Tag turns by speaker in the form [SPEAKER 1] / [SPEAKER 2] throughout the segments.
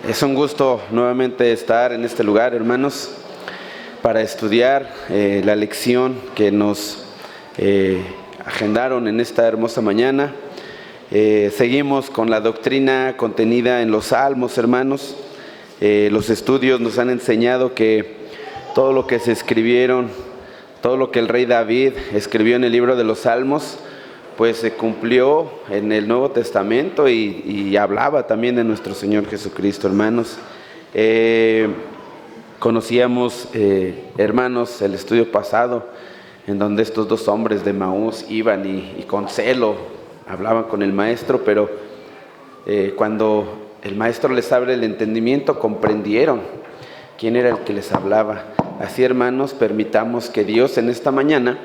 [SPEAKER 1] Es un gusto nuevamente estar en este lugar, hermanos, para estudiar la lección que nos agendaron en esta hermosa mañana. Seguimos con la doctrina contenida en los Salmos, hermanos. Los estudios nos han enseñado que todo lo que se escribieron, todo lo que el rey David escribió en el libro de los Salmos, pues se cumplió en el Nuevo Testamento y hablaba también de nuestro Señor Jesucristo, hermanos. Conocíamos, hermanos, el estudio pasado, en donde estos dos hombres de Maús iban y con celo hablaban con el maestro, pero cuando el maestro les abre el entendimiento, comprendieron quién era el que les hablaba. Así, hermanos, permitamos que Dios en esta mañana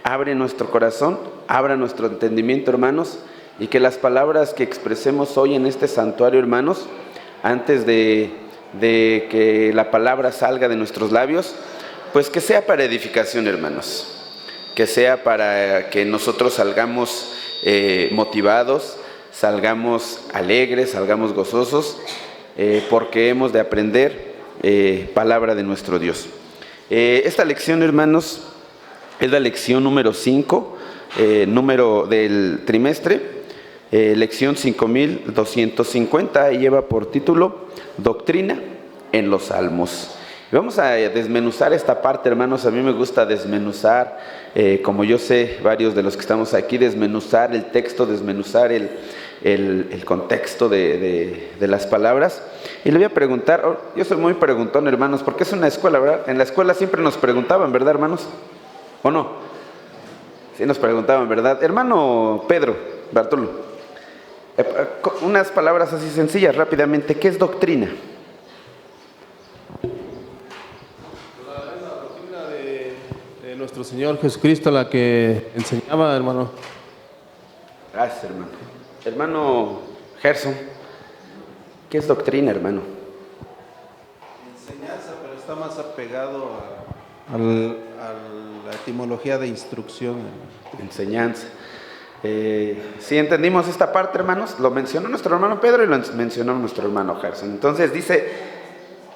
[SPEAKER 1] abre nuestro corazón, abra nuestro entendimiento, hermanos, y que las palabras que expresemos hoy en este santuario, hermanos, antes de que la palabra salga de nuestros labios, pues que sea para edificación, hermanos, que sea para que nosotros salgamos motivados, salgamos alegres, salgamos gozosos, porque hemos de aprender palabra de nuestro Dios. Esta lección, hermanos, es la lección número 5, número del trimestre, lección 5250, y lleva por título Doctrina en los Salmos. Vamos a desmenuzar esta parte, hermanos. A mí me gusta desmenuzar, como yo sé, varios de los que estamos aquí, desmenuzar el texto, desmenuzar el contexto de las palabras. Y le voy a preguntar, yo soy muy preguntón, hermanos, porque es una escuela, ¿verdad? En la escuela siempre nos preguntaban, ¿verdad, hermanos? ¿O no? Sí nos preguntaban, ¿verdad? Hermano Pedro Bartolo, unas palabras así sencillas, rápidamente. ¿Qué es doctrina?
[SPEAKER 2] La doctrina de nuestro Señor Jesucristo, la que enseñaba, hermano.
[SPEAKER 1] Gracias, hermano. Hermano Gerson, ¿qué es doctrina, hermano?
[SPEAKER 3] Enseñanza, pero está más apegado a la etimología de instrucción.
[SPEAKER 1] Enseñanza. Sí entendimos esta parte, hermanos. Lo mencionó nuestro hermano Pedro y lo mencionó nuestro hermano Gerson. Entonces dice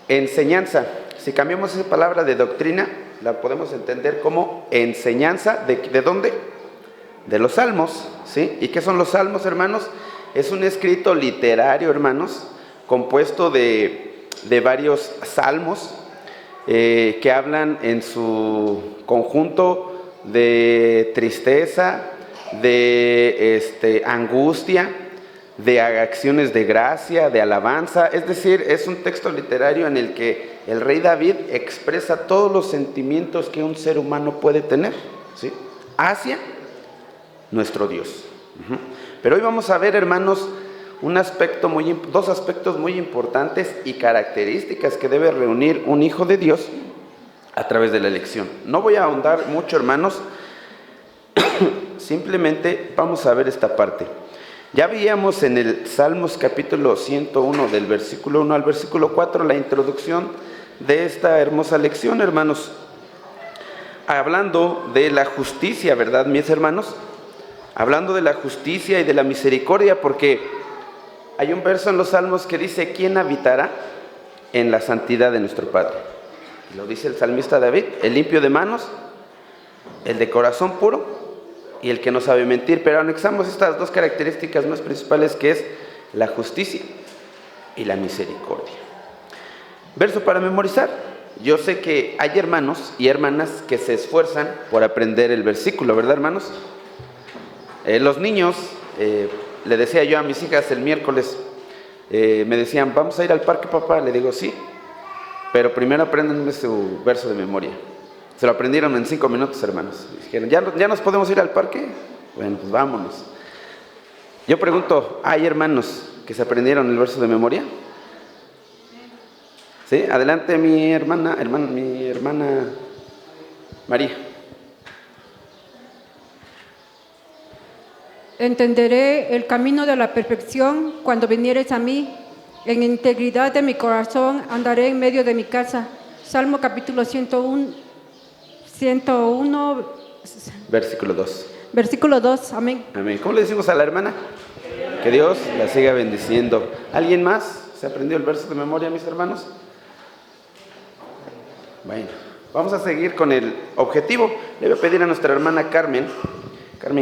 [SPEAKER 1] enseñanza. Si cambiamos esa palabra de doctrina, la podemos entender como enseñanza. ¿De dónde? De los Salmos, ¿sí? ¿Y qué son los Salmos, hermanos? Es un escrito literario, hermanos, compuesto de varios salmos que hablan en su conjunto de tristeza, de angustia, de acciones de gracia, de alabanza. Es decir, es un texto literario en el que el rey David expresa todos los sentimientos que un ser humano puede tener, ¿sí?, hacia nuestro Dios. Pero hoy vamos a ver, hermanos, dos aspectos muy importantes y características que debe reunir un hijo de Dios a través de la elección. No voy a ahondar mucho, hermanos, simplemente vamos a ver esta parte. Ya veíamos en el Salmos capítulo 101, del versículo 1 al versículo 4, la introducción de esta hermosa lección, hermanos, hablando de la justicia, ¿verdad, mis hermanos? Hablando de la justicia y de la misericordia, porque hay un verso en los Salmos que dice: ¿quién habitará en la santidad de nuestro Padre? Y lo dice el salmista David: el limpio de manos, el de corazón puro y el que no sabe mentir. Pero anexamos estas dos características más principales, que es la justicia y la misericordia. Verso para memorizar. Yo sé que hay hermanos y hermanas que se esfuerzan por aprender el versículo, ¿verdad, hermanos? Los niños, le decía yo a mis hijas el miércoles, me decían: ¿vamos a ir al parque, papá? Le digo: sí, pero primero apréndanme su verso de memoria. Se lo aprendieron en 5 minutos, hermanos. Dijeron: ¿ya nos podemos ir al parque? Bueno, pues vámonos. Yo pregunto: ¿hay hermanos que se aprendieron el verso de memoria? ¿Sí? Adelante, mi hermana María.
[SPEAKER 4] Entenderé el camino de la perfección cuando vinieres a mí. En integridad de mi corazón andaré en medio de mi casa. Salmo capítulo 101,
[SPEAKER 1] versículo 2.
[SPEAKER 4] Versículo 2, amén.
[SPEAKER 1] Amén. ¿Cómo le decimos a la hermana? Que Dios la siga bendiciendo. ¿Alguien más? ¿Se aprendió el verso de memoria, mis hermanos? Bueno, vamos a seguir con el objetivo. Le voy a pedir a nuestra hermana Carmen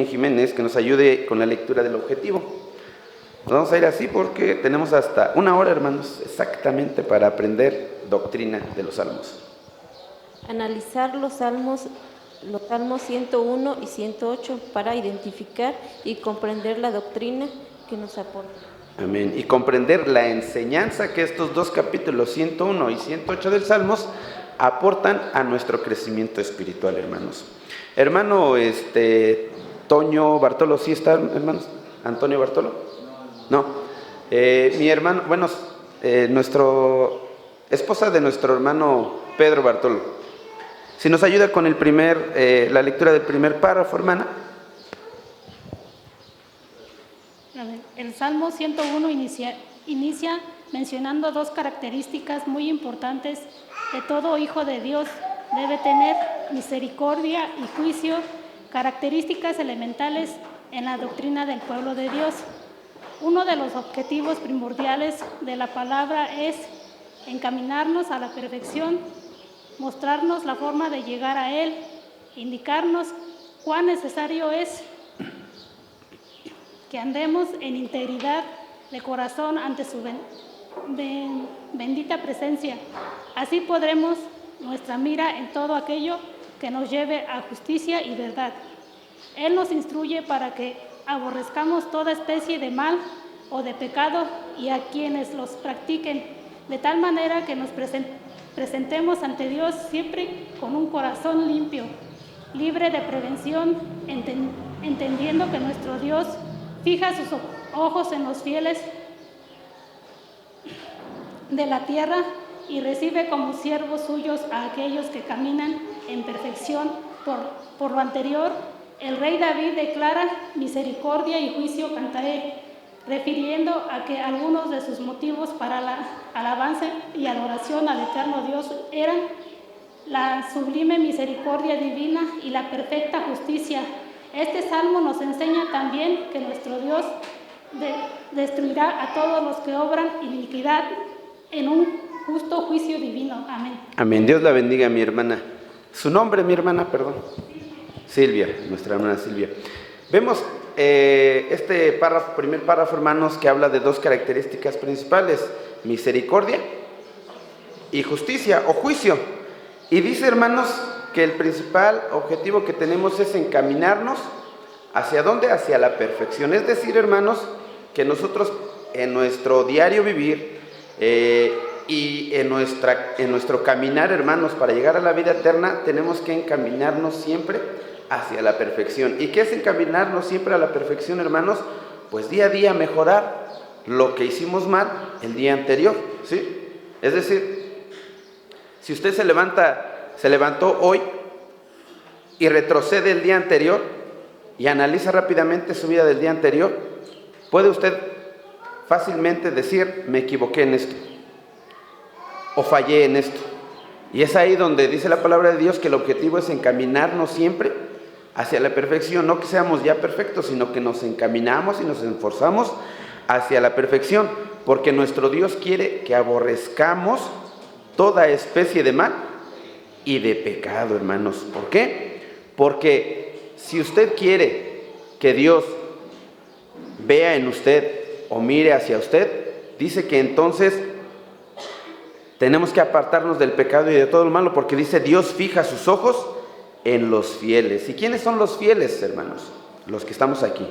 [SPEAKER 1] Jiménez, que nos ayude con la lectura del objetivo. Nos vamos a ir así porque tenemos hasta 1 hora, hermanos, exactamente para aprender doctrina de los salmos.
[SPEAKER 5] Analizar los salmos 101 y 108 para identificar y comprender la doctrina que nos aporta.
[SPEAKER 1] Amén. Y comprender la enseñanza que estos 2 capítulos, 101 y 108 del Salmos, aportan a nuestro crecimiento espiritual, hermanos. Hermano, Toño Bartolo, ¿sí está, hermanos? ¿Antonio Bartolo? No. Mi hermano, esposa de nuestro hermano Pedro Bartolo. Si nos ayuda con la lectura del primer párrafo, hermana.
[SPEAKER 6] El Salmo 101 inicia mencionando 2 características muy importantes que todo hijo de Dios debe tener: misericordia y juicio, características elementales en la doctrina del pueblo de Dios. Uno de los objetivos primordiales de la palabra es encaminarnos a la perfección, mostrarnos la forma de llegar a Él, indicarnos cuán necesario es que andemos en integridad de corazón ante su bendita presencia. Así podremos nuestra mira en todo aquello que nos lleve a justicia y verdad. Él nos instruye para que aborrezcamos toda especie de mal o de pecado y a quienes los practiquen, de tal manera que nos presentemos ante Dios siempre con un corazón limpio, libre de prevención, entendiendo que nuestro Dios fija sus ojos en los fieles de la tierra y recibe como siervos suyos a aquellos que caminan en perfección. Por lo anterior, el rey David declara: misericordia y juicio cantaré, refiriendo a que algunos de sus motivos para la alabanza y adoración al eterno Dios eran la sublime misericordia divina y la perfecta justicia. Este salmo nos enseña también que nuestro Dios destruirá a todos los que obran iniquidad en un justo juicio divino. Amén.
[SPEAKER 1] Amén. Dios la bendiga, mi hermana. Su nombre, mi hermana, perdón. Silvia, nuestra hermana Silvia. Vemos primer párrafo, hermanos, que habla de 2 características principales: misericordia y justicia o juicio. Y dice, hermanos, que el principal objetivo que tenemos es encaminarnos ¿hacia dónde? Hacia la perfección. Es decir, hermanos, que nosotros en nuestro diario vivir y en nuestro caminar, hermanos, para llegar a la vida eterna, tenemos que encaminarnos siempre hacia la perfección. ¿Y qué es encaminarnos siempre a la perfección, hermanos? Pues día a día mejorar lo que hicimos mal el día anterior, ¿sí? Es decir, si usted se levantó hoy y retrocede el día anterior y analiza rápidamente su vida del día anterior, puede usted fácilmente decir: me equivoqué en esto o fallé en esto. Y es ahí donde dice la palabra de Dios que el objetivo es encaminarnos siempre hacia la perfección, no que seamos ya perfectos, sino que nos encaminamos y nos esforzamos hacia la perfección, porque nuestro Dios quiere que aborrezcamos toda especie de mal y de pecado, hermanos. ¿Por qué? Porque si usted quiere que Dios vea en usted o mire hacia usted, dice que entonces tenemos que apartarnos del pecado y de todo lo malo, porque dice: Dios fija sus ojos en los fieles. ¿Y quiénes son los fieles, hermanos? Los que estamos aquí.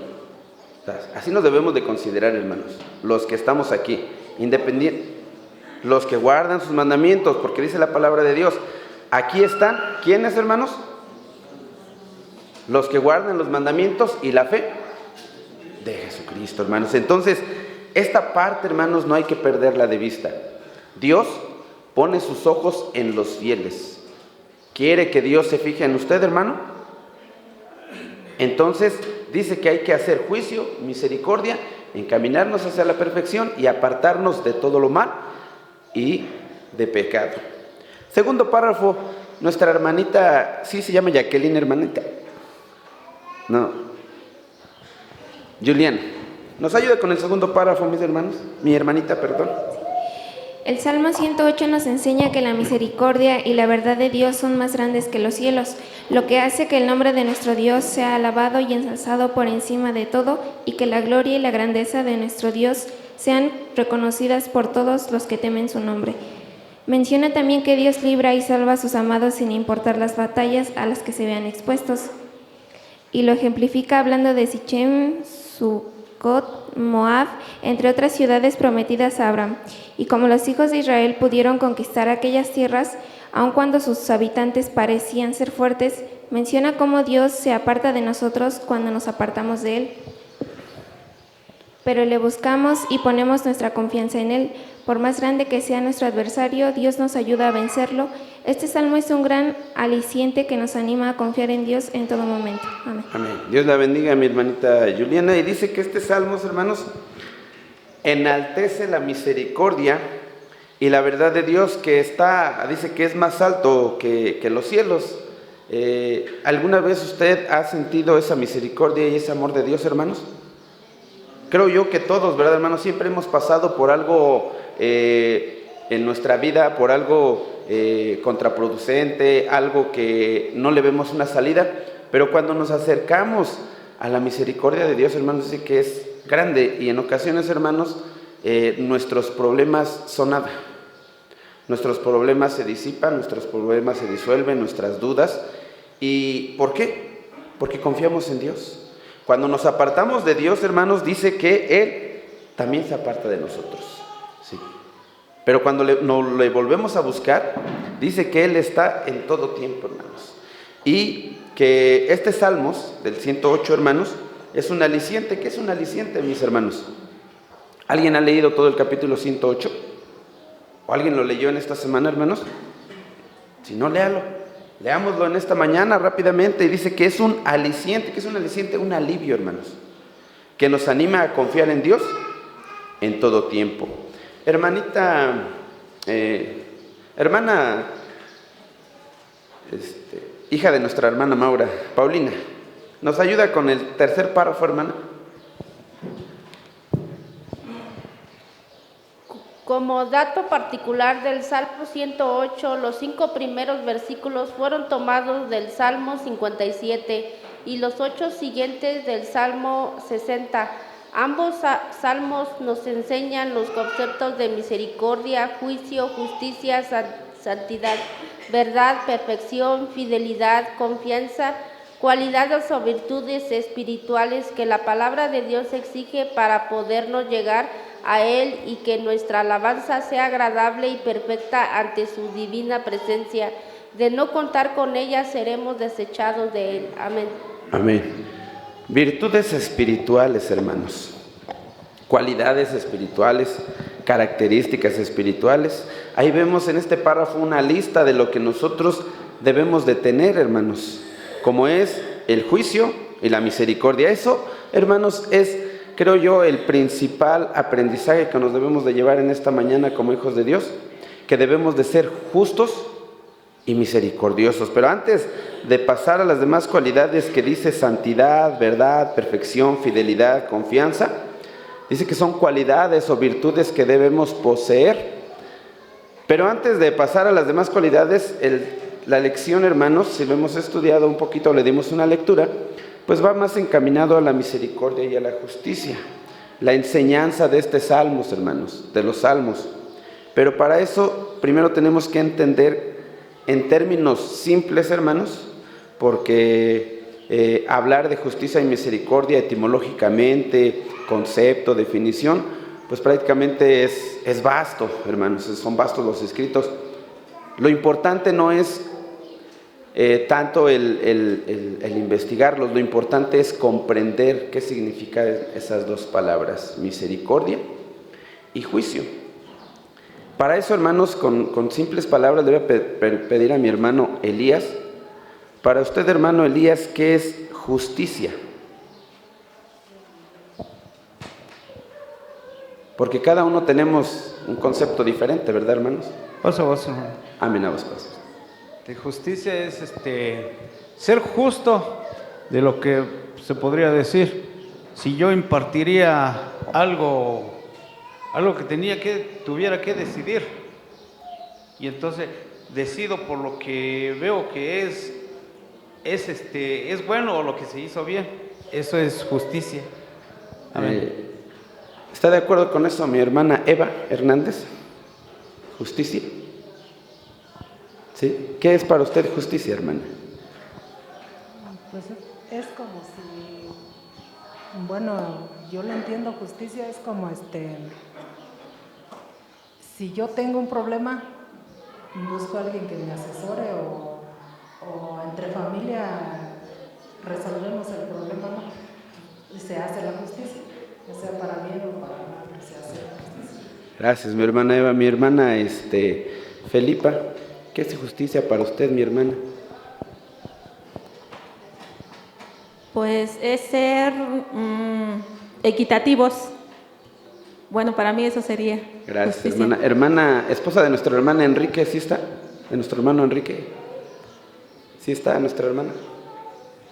[SPEAKER 1] Así nos debemos de considerar, hermanos, los que estamos aquí, independientes, los que guardan sus mandamientos, porque dice la palabra de Dios: aquí están, ¿quiénes, hermanos? Los que guardan los mandamientos y la fe de Jesucristo, hermanos. Entonces, esta parte, hermanos, no hay que perderla de vista. Dios pone sus ojos en los fieles. ¿Quiere que Dios se fije en usted, hermano? Entonces, dice que hay que hacer juicio, misericordia, encaminarnos hacia la perfección y apartarnos de todo lo mal y de pecado. Segundo párrafo, nuestra hermanita, ¿sí se llama Jacqueline, hermanita? No. Juliana. ¿Nos ayuda con el segundo párrafo, mis hermanos? Mi hermanita, perdón.
[SPEAKER 7] El Salmo 108 nos enseña que la misericordia y la verdad de Dios son más grandes que los cielos, lo que hace que el nombre de nuestro Dios sea alabado y ensalzado por encima de todo, y que la gloria y la grandeza de nuestro Dios sean reconocidas por todos los que temen su nombre. Menciona también que Dios libra y salva a sus amados sin importar las batallas a las que se vean expuestos. Y lo ejemplifica hablando de Sichem, Sucot, Moab, entre otras ciudades prometidas a Abraham. Y como los hijos de Israel pudieron conquistar aquellas tierras, aun cuando sus habitantes parecían ser fuertes, menciona cómo Dios se aparta de nosotros cuando nos apartamos de Él. Pero le buscamos y ponemos nuestra confianza en Él. Por más grande que sea nuestro adversario, Dios nos ayuda a vencerlo. Este salmo es un gran aliciente que nos anima a confiar en Dios en todo momento. Amén.
[SPEAKER 1] Amén. Dios la bendiga, mi hermanita Juliana. Y dice que este salmo, hermanos, enaltece la misericordia y la verdad de Dios, que dice que es más alto que los cielos. ¿Alguna vez usted ha sentido esa misericordia y ese amor de Dios, hermanos? Creo yo que todos, ¿verdad, hermanos? Siempre hemos pasado por algo en nuestra vida, por algo contraproducente, algo que no le vemos una salida, pero cuando nos acercamos a la misericordia de Dios, hermanos, dice que es grande, y en ocasiones, hermanos, nuestros problemas son nada. Nuestros problemas se disipan, nuestros problemas se disuelven, nuestras dudas. ¿Y por qué? Porque confiamos en Dios. Cuando nos apartamos de Dios, hermanos, dice que Él también se aparta de nosotros. Sí. Pero cuando le volvemos a buscar, dice que Él está en todo tiempo, hermanos. Y que este Salmos del 108, hermanos, es un aliciente. ¿Qué es un aliciente, mis hermanos? ¿Alguien ha leído todo el capítulo 108? ¿O alguien lo leyó en esta semana, hermanos? Si no, léalo. Leámoslo en esta mañana rápidamente. Y dice que es un aliciente. ¿Qué es un aliciente? Un alivio, hermanos, que nos anima a confiar en Dios en todo tiempo. Hermanita, hermana, hija de nuestra hermana Maura, Paulina, ¿nos ayuda con el tercer párrafo, hermana?
[SPEAKER 5] Como dato particular del Salmo 108, los 5 primeros versículos fueron tomados del Salmo 57 y los 8 siguientes del Salmo 60. Ambos salmos nos enseñan los conceptos de misericordia, juicio, justicia, santidad, verdad, perfección, fidelidad, confianza, cualidades o virtudes espirituales que la palabra de Dios exige para podernos llegar a Él, y que nuestra alabanza sea agradable y perfecta ante su divina presencia. De no contar con ella, seremos desechados de Él. Amén.
[SPEAKER 1] Amén. Virtudes espirituales, hermanos. Cualidades espirituales, características espirituales. Ahí vemos en este párrafo una lista de lo que nosotros debemos de tener, hermanos, como es el juicio y la misericordia. Eso, hermanos, es, creo yo, el principal aprendizaje que nos debemos de llevar en esta mañana como hijos de Dios, que debemos de ser justos y misericordiosos. Pero antes de pasar a las demás cualidades que dice santidad, verdad, perfección, fidelidad, confianza, dice que son cualidades o virtudes que debemos poseer. Pero antes de pasar a las demás cualidades, la lección, hermanos, si lo hemos estudiado un poquito, le dimos una lectura, pues va más encaminado a la misericordia y a la justicia. La enseñanza de este salmos, hermanos, de los salmos. Pero para eso primero tenemos que entender en términos simples, hermanos, porque hablar de justicia y misericordia etimológicamente, concepto, definición, pues prácticamente es vasto, hermanos, son vastos los escritos. Lo importante no es tanto el investigarlos, lo importante es comprender qué significan esas dos palabras, misericordia y juicio. Para eso, hermanos, con simples palabras le voy a pedir a mi hermano Elías. Para usted, hermano Elías, ¿qué es justicia? Porque cada uno tenemos un concepto diferente, ¿verdad, hermanos?
[SPEAKER 3] Vos.
[SPEAKER 1] Amén, a vos, pasos.
[SPEAKER 3] De justicia es ser justo, de lo que se podría decir. Si yo impartiría algo algo que tuviera que decidir. Y entonces decido por lo que veo que es bueno o lo que se hizo bien. Eso es justicia. Amén.
[SPEAKER 1] ¿Está de acuerdo con eso mi hermana Eva Hernández? ¿Justicia? ¿Sí? ¿Qué es para usted justicia, hermana?
[SPEAKER 8] Pues es como si, bueno, yo le entiendo justicia, es como si yo tengo un problema, busco a alguien que me asesore o entre familia resolvemos el problema, ¿no? Y se hace la justicia, ya sea para bien o para mal, se hace la justicia.
[SPEAKER 1] Gracias, mi hermana Eva. Mi hermana Felipa, ¿qué es justicia para usted, mi hermana?
[SPEAKER 9] Pues es ser equitativos. Bueno, para mí eso sería
[SPEAKER 1] Gracias,
[SPEAKER 9] justicia.
[SPEAKER 1] hermana. Hermana, esposa de nuestra hermana Enrique, ¿sí está? ¿De nuestro hermano Enrique? ¿Sí está nuestra hermana?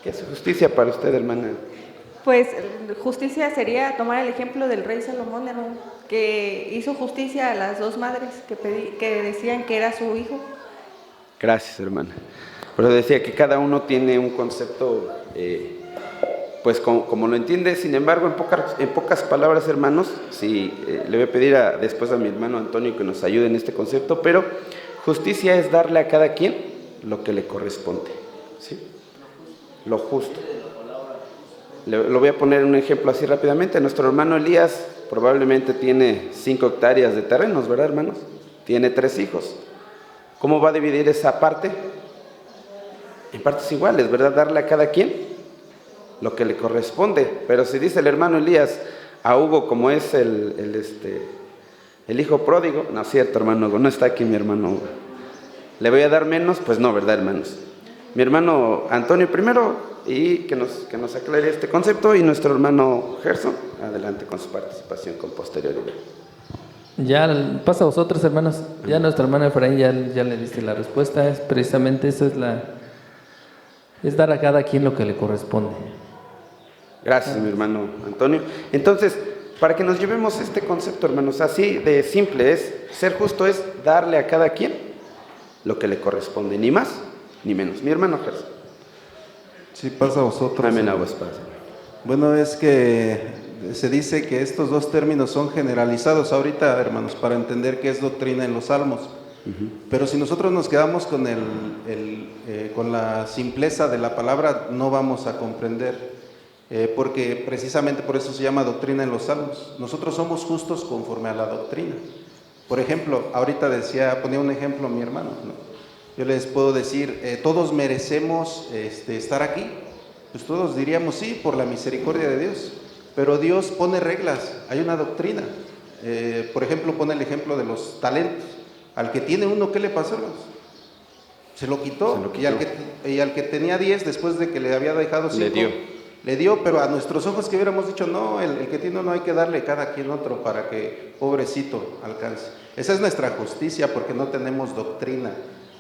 [SPEAKER 1] ¿Qué es justicia para usted, hermana?
[SPEAKER 10] Pues justicia sería tomar el ejemplo del rey Salomón, hermano, que hizo justicia a las dos madres que decían que era su hijo.
[SPEAKER 1] Gracias, hermana. Pero decía que cada uno tiene un concepto, pues como lo entiende. Sin embargo, en pocas palabras, hermanos, sí, le voy a pedir después a mi hermano Antonio que nos ayude en este concepto, pero justicia es darle a cada quien lo que le corresponde, ¿sí? Lo justo. Lo voy a poner un ejemplo así rápidamente. Nuestro hermano Elías probablemente tiene 5 hectáreas de terrenos, ¿verdad, hermanos? Tiene 3 hijos. ¿Cómo va a dividir esa parte? En partes iguales, ¿verdad? Darle a cada quien lo que le corresponde. Pero si dice el hermano Elías a Hugo, como es el hijo pródigo, no es cierto, hermano Hugo, no está aquí mi hermano Hugo, ¿le voy a dar menos? Pues no, ¿verdad, hermanos? Mi hermano Antonio primero, y que nos aclare este concepto, y nuestro hermano Gerson, adelante con su participación con posterioridad.
[SPEAKER 11] Ya pasa a vosotros, hermanos. Ya nuestra hermana Efraín ya le diste la respuesta. Es precisamente eso, es dar a cada quien lo que le corresponde.
[SPEAKER 1] Gracias, mi hermano Antonio. Entonces, para que nos llevemos este concepto, hermanos, así de simple es, ser justo es darle a cada quien lo que le corresponde, ni más ni menos. Mi hermano Gerson.
[SPEAKER 3] Sí, pasa a vosotros.
[SPEAKER 1] Amén, a vos, Padre.
[SPEAKER 3] Bueno, es que se dice que estos dos términos son generalizados ahorita, hermanos, para entender qué es doctrina en los salmos. Pero si nosotros nos quedamos con con la simpleza de la palabra, no vamos a comprender, porque precisamente por eso se llama doctrina en los salmos. Nosotros somos justos conforme a la doctrina. Por ejemplo, ahorita ponía un ejemplo mi hermano, ¿no? Yo les puedo decir, todos merecemos estar aquí. Pues todos diríamos sí, por la misericordia de Dios. Pero Dios pone reglas, hay una doctrina. Por ejemplo, pone el ejemplo de los talentos. Al que tiene uno, ¿qué le pasó? Se lo quitó. Y al que tenía 10, después de que le había dejado 5, le dio, pero a nuestros ojos que hubiéramos dicho, no, el que tiene uno hay que darle cada quien otro para que, pobrecito, alcance. Esa es nuestra justicia, porque no tenemos doctrina.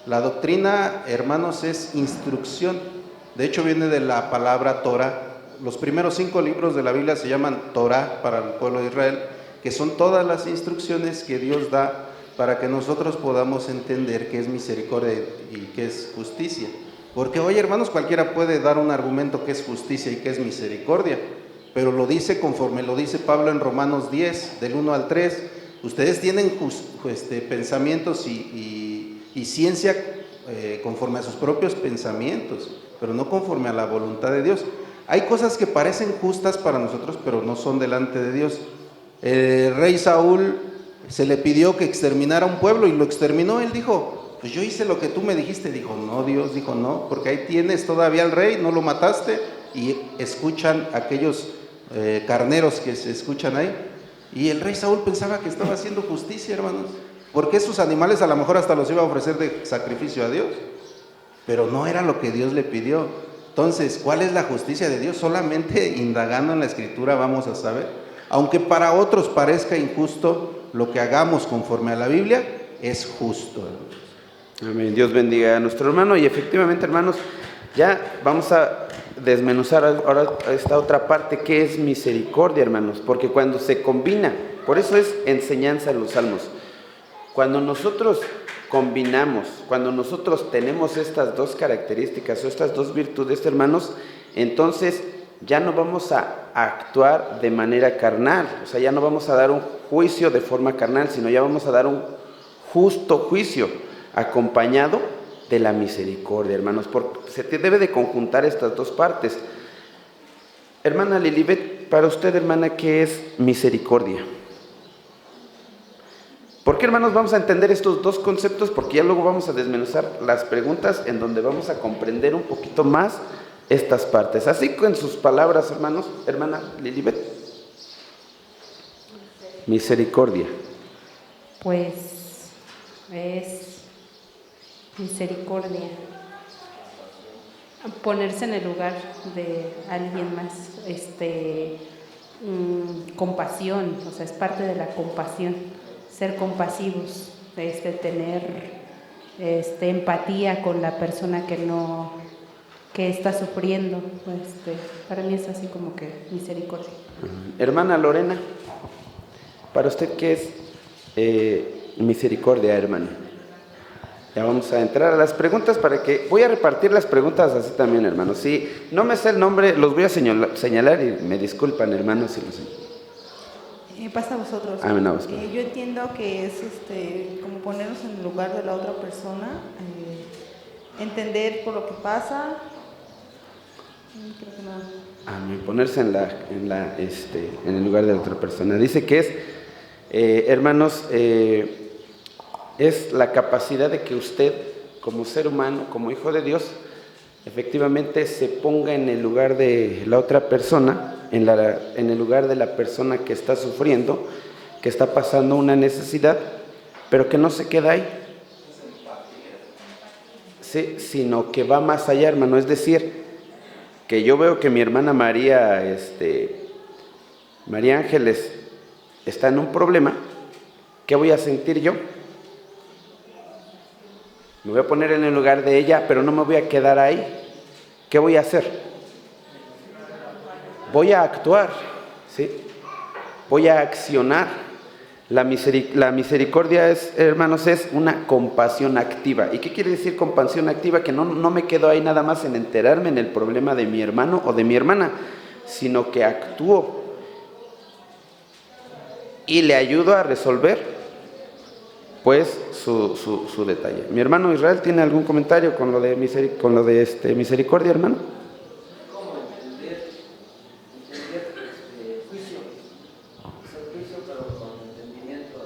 [SPEAKER 3] La doctrina, hermanos, es instrucción. De hecho, viene de la palabra Torah. Los primeros 5 libros de la Biblia se llaman Torah para el pueblo de Israel, que son todas las instrucciones que Dios da para que nosotros podamos entender qué es misericordia y qué es justicia. Porque hoy, hermanos, cualquiera puede dar un argumento que es justicia y que es misericordia, pero lo dice conforme lo dice Pablo en Romanos 10, del 1 al 3. Ustedes tienen pensamientos y ciencia conforme a sus propios pensamientos, pero no conforme a la voluntad de Dios. Hay cosas que parecen justas para nosotros, pero no son delante de Dios. El rey Saúl se le pidió que exterminara un pueblo y lo exterminó. Él dijo, pues yo hice lo que tú me dijiste. Dijo, no, Dios dijo, no, porque ahí tienes todavía al rey, no lo mataste. Y escuchan aquellos carneros que se escuchan ahí. Y el rey Saúl pensaba que estaba haciendo justicia, hermanos, porque esos animales a lo mejor hasta los iba a ofrecer de sacrificio a Dios, pero no era lo que Dios le pidió. Entonces, ¿cuál es la justicia de Dios? Solamente indagando en la Escritura vamos a saber. Aunque para otros parezca injusto, lo que hagamos conforme a la Biblia es justo.
[SPEAKER 1] Amén. Dios bendiga a nuestro hermano. Y efectivamente, hermanos, Ya vamos a desmenuzar ahora esta otra parte, que es misericordia, hermanos, porque cuando se combina, por eso es enseñanza en los salmos. Cuando nosotros combinamos, cuando nosotros tenemos estas dos características o estas dos virtudes, hermanos, entonces ya no vamos a actuar de manera carnal, o sea, ya no vamos a dar un juicio de forma carnal, sino ya vamos a dar un justo juicio acompañado de la misericordia, hermanos, porque se debe de conjuntar estas dos partes. Hermana Lilibet, para usted, hermana, ¿qué es misericordia? ¿Por qué, hermanos, vamos a entender estos dos conceptos? Porque ya luego vamos a desmenuzar las preguntas en donde vamos a comprender un poquito más estas partes. Así que en sus palabras, hermanos, hermana Lilibet. Misericordia.
[SPEAKER 12] Pues es misericordia. Ponerse en el lugar de alguien más, compasión, o sea, es parte de la compasión, ser compasivos, tener empatía con la persona que está sufriendo. Para mí es así como que misericordia.
[SPEAKER 1] Hermana Lorena, ¿para usted qué es misericordia, hermana? Ya vamos a entrar a las preguntas voy a repartir las preguntas así también, hermanos. Si no me sé el nombre, los voy a señalar y me disculpan, hermanos, si los
[SPEAKER 13] Pasa a vosotros. Yo entiendo que es como ponernos en el lugar de la otra persona, entender por lo que pasa. Creo que no.
[SPEAKER 1] Ponerse en el lugar de la otra persona. Dice que es, hermanos, es la capacidad de que usted, como ser humano, como hijo de Dios, efectivamente se ponga en el lugar de la otra persona, en el lugar de la persona que está sufriendo, que está pasando una necesidad, pero que no se queda ahí, sí, sino que va más allá, hermano. Es decir, que yo veo que mi hermana María Ángeles está en un problema. ¿Qué voy a sentir yo? Me voy a poner en el lugar de ella, pero no me voy a quedar ahí. ¿Qué voy a hacer? Voy a actuar, ¿sí? Voy a accionar. La misericordia es, hermanos, es una compasión activa. ¿Y qué quiere decir compasión activa? Que no me quedo ahí nada más en enterarme en el problema de mi hermano o de mi hermana, sino que actúo y le ayudo a resolver, pues, su detalle. Mi hermano Israel, ¿tiene algún comentario con lo de misericordia, hermano?
[SPEAKER 14] ¿Cómo entender juicio? Hacer juicio, pero con entendimiento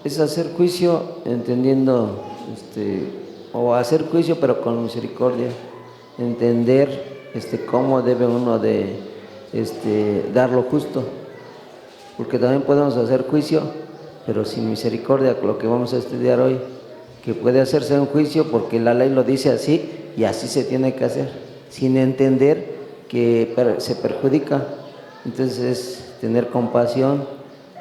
[SPEAKER 14] es hacer juicio entendiendo, o hacer juicio pero con misericordia, entender cómo debe uno de dar lo justo, porque también podemos hacer juicio pero sin misericordia, lo que vamos a estudiar hoy, que puede hacerse un juicio porque la ley lo dice así y así se tiene que hacer, sin entender que se perjudica. Entonces es tener compasión,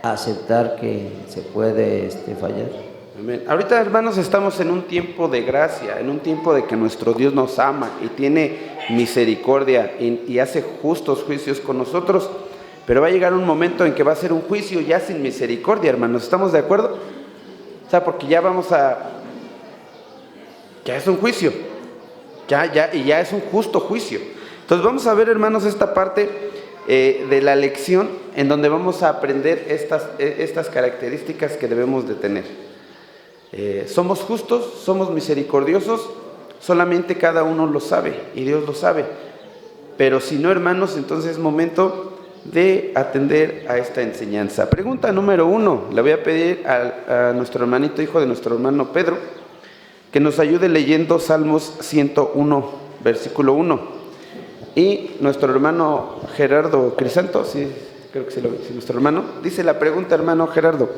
[SPEAKER 14] aceptar que se puede fallar.
[SPEAKER 1] Amén. Ahorita, hermanos, estamos en un tiempo de gracia, en un tiempo de que nuestro Dios nos ama y tiene misericordia y hace justos juicios con nosotros, pero va a llegar un momento en que va a ser un juicio ya sin misericordia, hermanos. ¿Estamos de acuerdo? O sea, porque ya es un juicio, y ya es un justo juicio. Entonces vamos a ver, hermanos, esta parte de la lección en donde vamos a aprender estas características que debemos de tener. Somos justos, somos misericordiosos, solamente cada uno lo sabe y Dios lo sabe. Pero si no, hermanos, entonces es momento de atender a esta enseñanza. Pregunta número 1, le voy a pedir a nuestro hermanito, hijo de nuestro hermano Pedro, que nos ayude leyendo Salmos 101, versículo 1. Y nuestro hermano Gerardo Crisanto, sí, creo que sí, nuestro hermano, dice la pregunta, hermano Gerardo: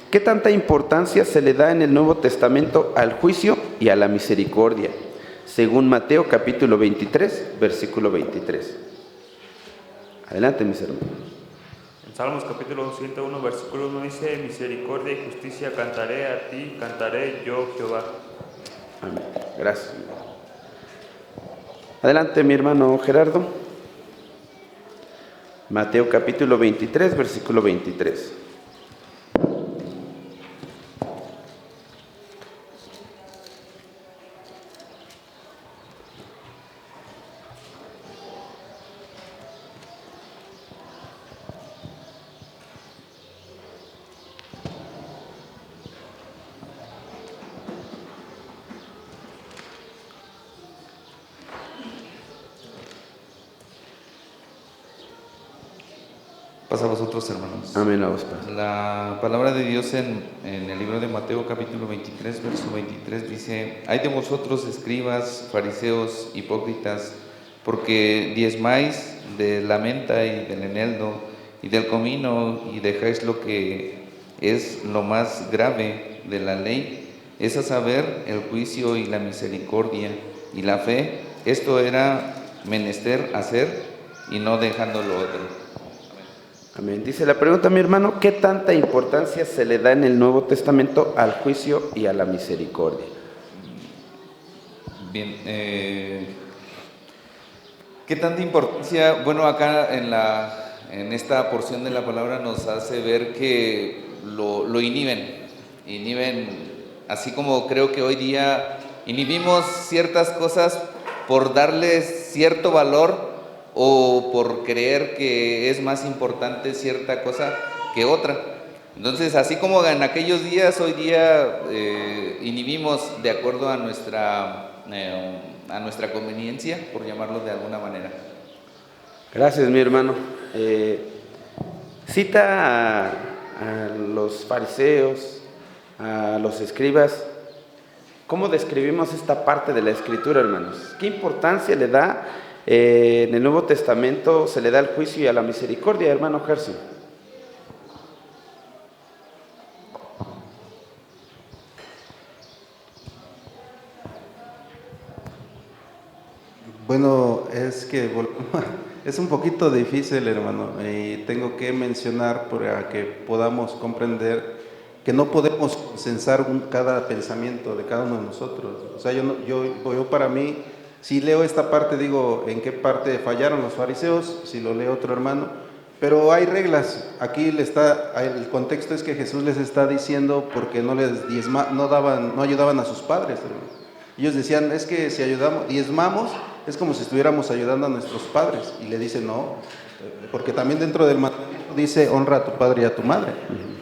[SPEAKER 1] ¿qué tanta importancia se le da en el Nuevo Testamento al juicio y a la misericordia? Según Mateo capítulo 23, versículo 23. Adelante, mis hermanos.
[SPEAKER 15] En Salmos capítulo 101, versículo 1 dice: misericordia y justicia cantaré a ti, cantaré yo, Jehová.
[SPEAKER 1] Amén. Gracias. Adelante, mi hermano Gerardo. Mateo capítulo 23, versículo 23.
[SPEAKER 16] Paz a vosotros, hermanos.
[SPEAKER 1] Amén a vos, Padre.
[SPEAKER 16] La palabra de Dios en el libro de Mateo capítulo 23, verso 23 dice: Hay de vosotros, escribas, fariseos, hipócritas, porque diezmáis de la menta y del eneldo y del comino y dejáis lo que es lo más grave de la ley, es a saber, el juicio y la misericordia y la fe. Esto era menester hacer y no dejando lo otro.
[SPEAKER 1] Amén. Dice la pregunta, mi hermano, ¿qué tanta importancia se le da en el Nuevo Testamento al juicio y a la misericordia?
[SPEAKER 16] Bien, ¿qué tanta importancia? Bueno, acá en esta porción de la palabra nos hace ver que lo inhiben, así como creo que hoy día inhibimos ciertas cosas por darles cierto valor o por creer que es más importante cierta cosa que otra. Entonces, así como en aquellos días, hoy día inhibimos de acuerdo a nuestra conveniencia, por llamarlo de alguna manera.
[SPEAKER 1] Gracias, mi hermano. Cita a los fariseos, a los escribas. ¿Cómo describimos esta parte de la Escritura, hermanos? ¿Qué importancia le da en el Nuevo Testamento se le da al juicio y a la misericordia, hermano Gerson?
[SPEAKER 3] Bueno, es que es un poquito difícil, hermano, y tengo que mencionar para que podamos comprender que no podemos censar cada pensamiento de cada uno de nosotros. O sea, yo para mí, si leo esta parte, digo, ¿en qué parte fallaron los fariseos? Si lo lee otro hermano. Pero hay reglas. Aquí el contexto es que Jesús les está diciendo porque no ayudaban a sus padres, hermano. Ellos decían, es que si diezmamos, es como si estuviéramos ayudando a nuestros padres. Y le dice, no, porque también dentro del mandamiento dice, honra a tu padre y a tu madre.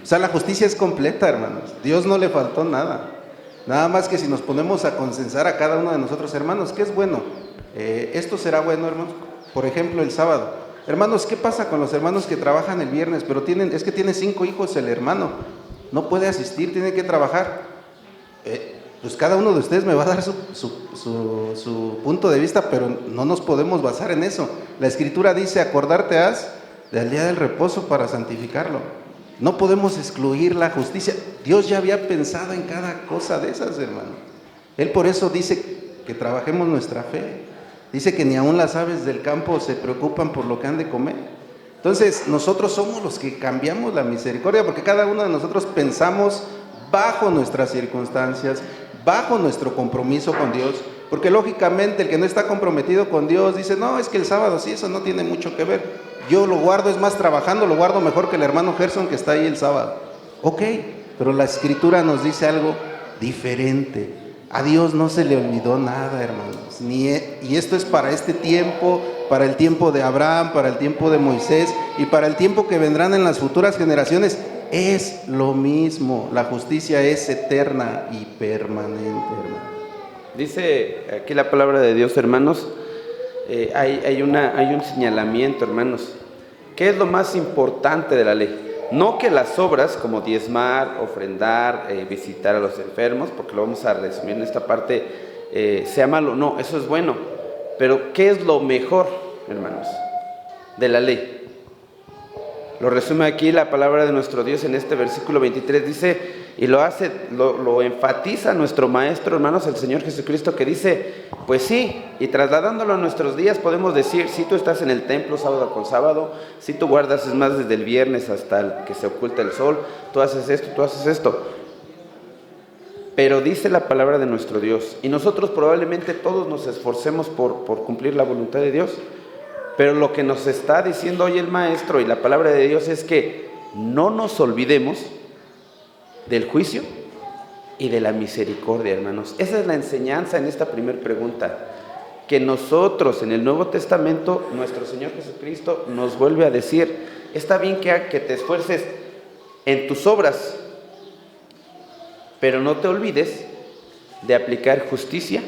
[SPEAKER 3] O sea, la justicia es completa, hermanos. Dios no le faltó nada. Nada más que si nos ponemos a consensar a cada uno de nosotros, hermanos, ¿qué es bueno? Esto será bueno, hermanos. Por ejemplo, el sábado. Hermanos, ¿qué pasa con los hermanos que trabajan el viernes? Pero es que tiene 5 hijos el hermano. No puede asistir, tiene que trabajar. Pues cada uno de ustedes me va a dar su punto de vista, pero no nos podemos basar en eso. La Escritura dice, acordarte has del día del reposo para santificarlo. No podemos excluir la justicia. Dios ya había pensado en cada cosa de esas, hermano. Él por eso dice que trabajemos nuestra fe. Dice que ni aun las aves del campo se preocupan por lo que han de comer. Entonces, nosotros somos los que cambiamos la misericordia, porque cada uno de nosotros pensamos bajo nuestras circunstancias, bajo nuestro compromiso con Dios, porque lógicamente el que no está comprometido con Dios dice, no, es que el sábado sí, eso no tiene mucho que ver. Yo lo guardo, es más, trabajando lo guardo mejor que el hermano Gerson que está ahí el sábado. Ok, pero la Escritura nos dice algo diferente. A Dios no se le olvidó nada, hermanos. Y esto es para este tiempo, para el tiempo de Abraham, para el tiempo de Moisés y para el tiempo que vendrán en las futuras generaciones. Es lo mismo. La justicia es eterna y permanente, hermano.
[SPEAKER 1] Dice aquí la palabra de Dios, hermanos. Hay un señalamiento, hermanos. ¿Qué es lo más importante de la ley? No que las obras como diezmar, ofrendar, visitar a los enfermos, porque lo vamos a resumir en esta parte, sea malo. No, eso es bueno. Pero ¿qué es lo mejor, hermanos, de la ley? Lo resume aquí la palabra de nuestro Dios en este versículo 23. Dice, y lo enfatiza nuestro Maestro, hermanos, el Señor Jesucristo, que dice, pues sí, y trasladándolo a nuestros días podemos decir, si tú estás en el templo sábado con sábado, si tú guardas, es más, desde el viernes hasta el que se oculta el sol, tú haces esto, pero dice la palabra de nuestro Dios, y nosotros probablemente todos nos esforcemos por cumplir la voluntad de Dios, pero lo que nos está diciendo hoy el maestro y la palabra de Dios es que no nos olvidemos del juicio y de la misericordia, hermanos. Esa es la enseñanza en esta primera pregunta, que nosotros en el Nuevo Testamento, nuestro Señor Jesucristo nos vuelve a decir: está bien que te esfuerces en tus obras, pero no te olvides de aplicar justicia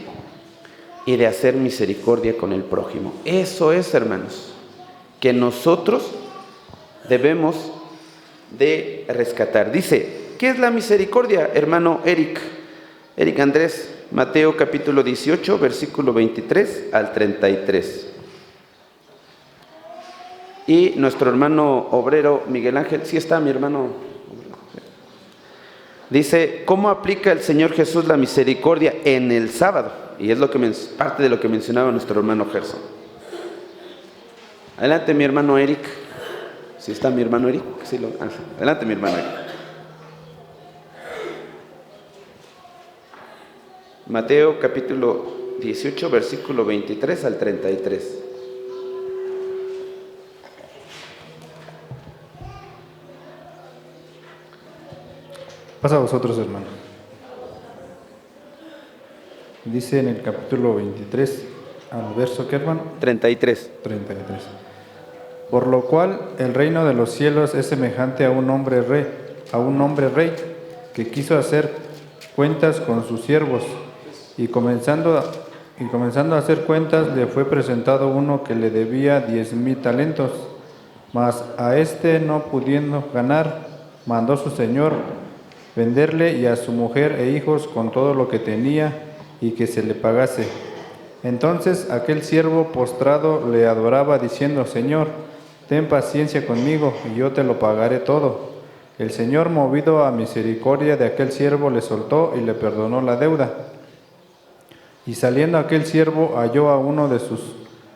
[SPEAKER 1] y de hacer misericordia con el prójimo. Eso es, hermanos, que nosotros debemos de rescatar. Dice, ¿qué es la misericordia, hermano Eric Andrés? Mateo capítulo 18, versículo 23 al 33. Y nuestro hermano obrero Miguel Ángel, ¿sí está mi hermano? Dice, ¿cómo aplica el Señor Jesús la misericordia en el sábado? Y es parte de lo que mencionaba nuestro hermano Gerson. Adelante, mi hermano Eric. ¿Sí está mi hermano Eric? Sí, adelante, mi hermano Eric. Mateo capítulo 18, versículo 23 al 33.
[SPEAKER 17] Pasa a vosotros, hermano. Dice en el capítulo 23, al verso, ¿qué, hermano?
[SPEAKER 1] 33.
[SPEAKER 17] Por lo cual el reino de los cielos es semejante a un hombre rey que quiso hacer cuentas con sus siervos, y comenzando a hacer cuentas, le fue presentado uno que le debía 10,000 talentos. Mas a este, no pudiendo ganar, mandó su señor venderle, y a su mujer e hijos con todo lo que tenía, y que se le pagase. Entonces aquel siervo postrado le adoraba, diciendo: Señor, ten paciencia conmigo, y yo te lo pagaré todo. El Señor, movido a misericordia de aquel siervo, le soltó y le perdonó la deuda. Y saliendo aquel siervo, halló a uno de sus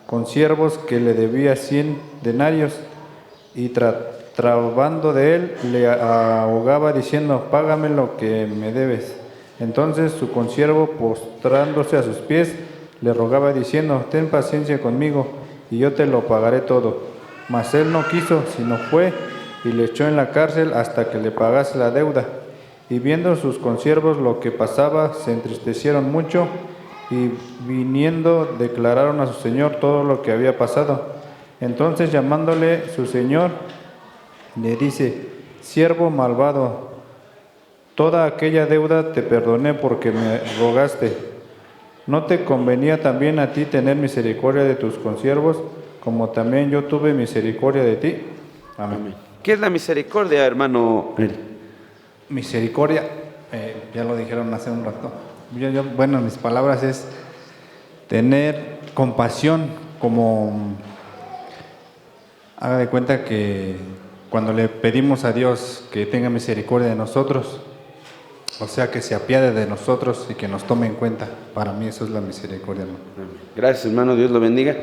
[SPEAKER 17] consiervos que le debía 100 denarios, y trabando de él, le ahogaba, diciendo: págame lo que me debes. Entonces su consiervo, postrándose a sus pies, le rogaba, diciendo: ten paciencia conmigo, y yo te lo pagaré todo. Mas él no quiso, sino fue y le echó en la cárcel hasta que le pagase la deuda. Y viendo sus consiervos lo que pasaba, se entristecieron mucho, y viniendo declararon a su señor todo lo que había pasado. Entonces, llamándole su señor, le dice: siervo malvado, toda aquella deuda te perdoné porque me rogaste. ¿No te convenía también a ti tener misericordia de tus consiervos, como también yo tuve misericordia de ti? Amén.
[SPEAKER 1] ¿Qué es la misericordia, hermano?
[SPEAKER 17] Misericordia, ya lo dijeron hace un rato. Bueno, mis palabras es tener compasión, como haga de cuenta que cuando le pedimos a Dios que tenga misericordia de nosotros, o sea, que se apiade de nosotros y que nos tome en cuenta. Para mí eso es la misericordia, hermano.
[SPEAKER 1] Gracias, hermano, Dios lo bendiga.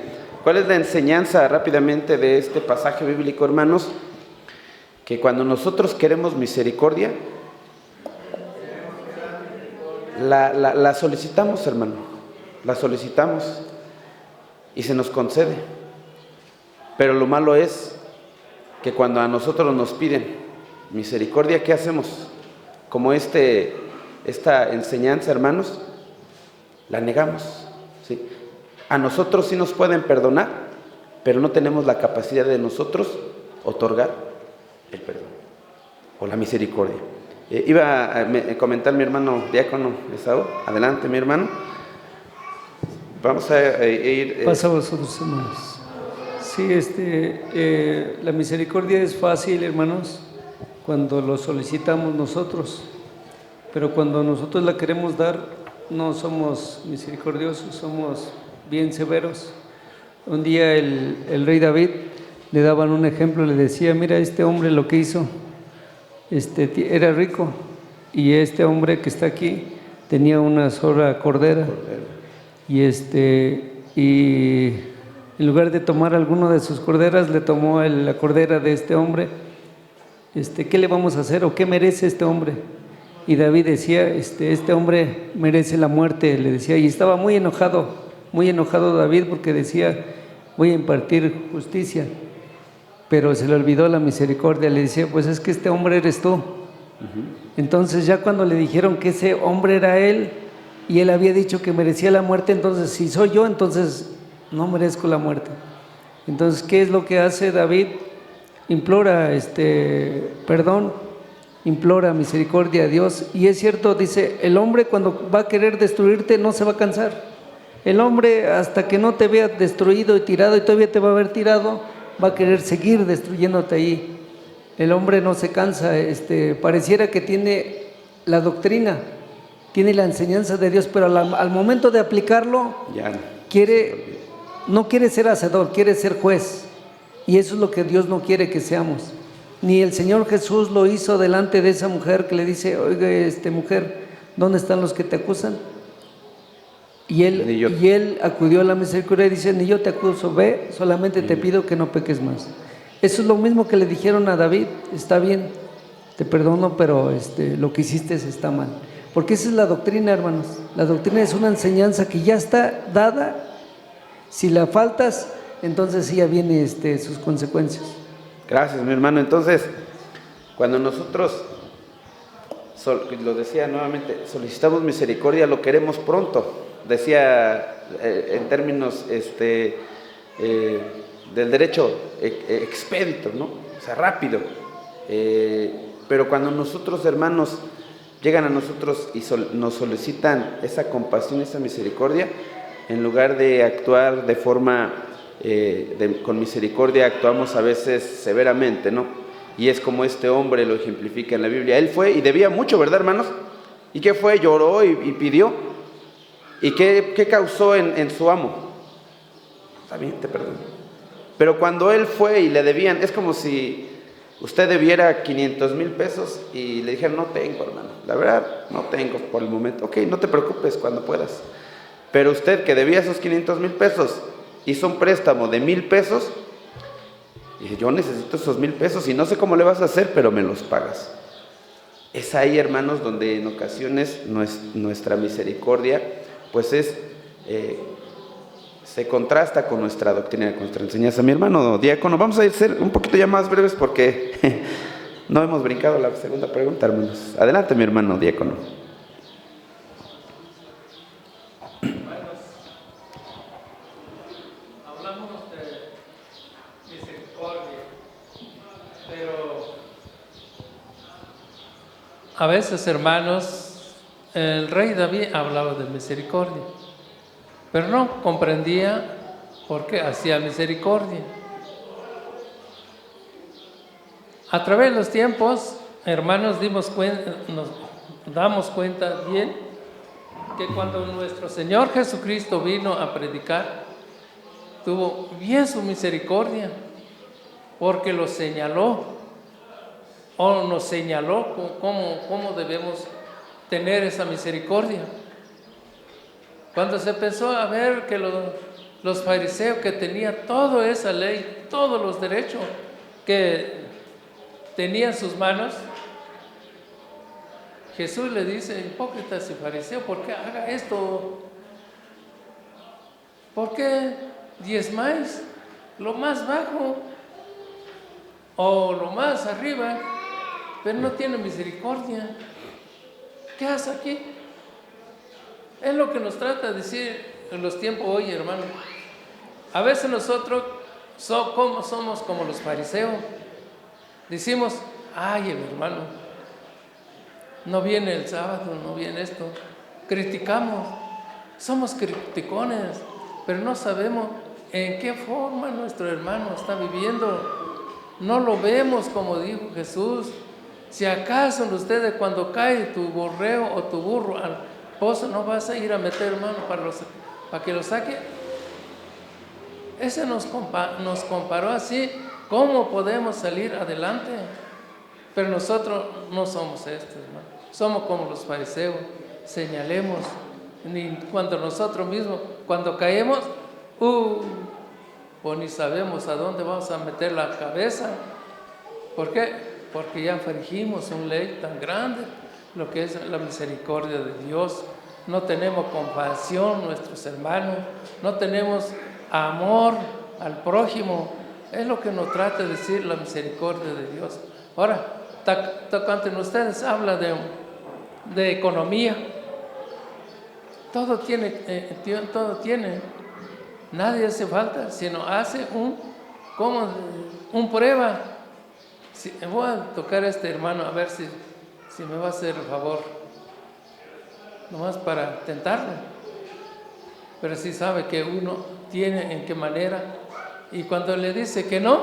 [SPEAKER 1] ¿Cuál es la enseñanza rápidamente de este pasaje bíblico, hermanos? Que cuando nosotros queremos misericordia, la solicitamos, hermano, la solicitamos y se nos concede. Pero lo malo es que cuando a nosotros nos piden misericordia, ¿qué hacemos? Como esta enseñanza, hermanos, la negamos, ¿sí? A nosotros sí nos pueden perdonar, pero no tenemos la capacidad de nosotros otorgar el perdón o la misericordia. Iba a comentar mi hermano diácono Esaú. Adelante, mi hermano. Vamos a ir...
[SPEAKER 18] Pasa a vosotros, hermanos. Sí, la misericordia es fácil, hermanos, cuando lo solicitamos nosotros, pero cuando nosotros la queremos dar, no somos misericordiosos, somos bien severos. Un día el rey David le daban un ejemplo, le decía: mira, este hombre lo que hizo, era rico, y este hombre que está aquí tenía una sola cordera, y en lugar de tomar alguno de sus corderas, le tomó la cordera de este hombre. ¿Qué le vamos a hacer o qué merece este hombre? y David decía, este hombre merece la muerte, le decía, y estaba muy enojado David porque decía, voy a impartir justicia, pero se le olvidó la misericordia, le decía, pues es que este hombre eres tú. Entonces ya cuando le dijeron que ese hombre era él, y él había dicho que merecía la muerte, entonces si soy yo, entonces no merezco la muerte. Entonces, ¿qué es lo que hace David? Implora perdón, implora misericordia a Dios. Y es cierto, dice, el hombre cuando va a querer destruirte no se va a cansar. El hombre hasta que no te vea destruido y tirado, y todavía te va a ver tirado, va a querer seguir destruyéndote ahí. El hombre no se cansa, pareciera que tiene la doctrina, tiene la enseñanza de Dios, pero al momento de aplicarlo, no quiere ser hacedor, quiere ser juez. Y eso es lo que Dios no quiere que seamos. Ni el Señor Jesús lo hizo delante de esa mujer que le dice, oiga, mujer, ¿dónde están los que te acusan? Y él acudió a la misericordia y dice, ni yo te acuso, ve, solamente te pido que no peques más. Eso es lo mismo que le dijeron a David, está bien, te perdono, pero lo que hiciste está mal. Porque esa es la doctrina, hermanos. La doctrina es una enseñanza que ya está dada. Si la faltas, entonces sí ya viene sus consecuencias.
[SPEAKER 1] Gracias, mi hermano. Entonces, cuando nosotros, lo decía nuevamente, solicitamos misericordia, lo queremos pronto. Decía en términos del derecho expedito, ¿no? O sea, rápido. Pero cuando nosotros, hermanos, llegan a nosotros y nos solicitan esa compasión, esa misericordia, en lugar de actuar de forma con misericordia, actuamos a veces severamente, ¿no? Y es como este hombre lo ejemplifica en la Biblia. Él fue y debía mucho, ¿verdad, hermanos? ¿Y qué fue? Lloró y pidió. ¿Y qué causó en su amo? Está bien, te perdono. Pero cuando él fue y le debían, es como si usted debiera 500,000 pesos y le dijeran, no tengo, hermano, la verdad, no tengo por el momento. Ok, no te preocupes, cuando puedas. Pero usted que debía esos 500,000 pesos, hizo un préstamo de 1,000 pesos, y dice, yo necesito esos 1,000 pesos y no sé cómo le vas a hacer, pero me los pagas. Es ahí, hermanos, donde en ocasiones nuestra misericordia, pues se contrasta con nuestra doctrina, con nuestra enseñanza. Mi hermano diácono, vamos a ser un poquito ya más breves porque no hemos brincado la segunda pregunta, hermanos. Adelante, mi hermano diácono.
[SPEAKER 11] Hablamos de misericordia, pero a veces, hermanos, el rey David hablaba de misericordia, pero no comprendía por qué hacía misericordia. A través de los tiempos, hermanos, nos damos cuenta bien que cuando nuestro Señor Jesucristo vino a predicar, tuvo bien su misericordia, porque lo señaló, o nos señaló cómo debemos tener esa misericordia. Cuando se empezó a ver que los fariseos que tenían toda esa ley, todos los derechos que tenía en sus manos, Jesús le dice, hipócritas y fariseos, ¿por qué haga esto? ¿Por qué diezmáis lo más bajo o lo más arriba, pero no tiene misericordia? ¿Qué hace aquí? Es lo que nos trata de decir en los tiempos hoy, hermano. A veces nosotros somos como los fariseos. Decimos, ay, el hermano, no viene el sábado, no viene esto. Criticamos, somos criticones, pero no sabemos en qué forma nuestro hermano está viviendo. No lo vemos como dijo Jesús. Si acaso ustedes cuando cae tu borrego o tu burro al pozo, no vas a ir a meter mano para que lo saque. Ese nos comparó así, ¿cómo podemos salir adelante? Pero nosotros no somos estos, hermano. Somos como los fariseos, señalemos, ni cuando nosotros mismos, cuando caemos, pues ni sabemos a dónde vamos a meter la cabeza. ¿Por qué? Porque ya infringimos una ley tan grande, lo que es la misericordia de Dios. No tenemos compasión nuestros hermanos, no tenemos amor al prójimo. Es lo que nos trata de decir la misericordia de Dios. Ahora, tocante ustedes habla de economía. Todo tiene, nadie hace falta, sino hace un prueba. Voy a tocar a este hermano a ver si me va a hacer el favor, nomás para tentarlo. Pero si sabe que uno tiene en qué manera, y cuando le dice que no,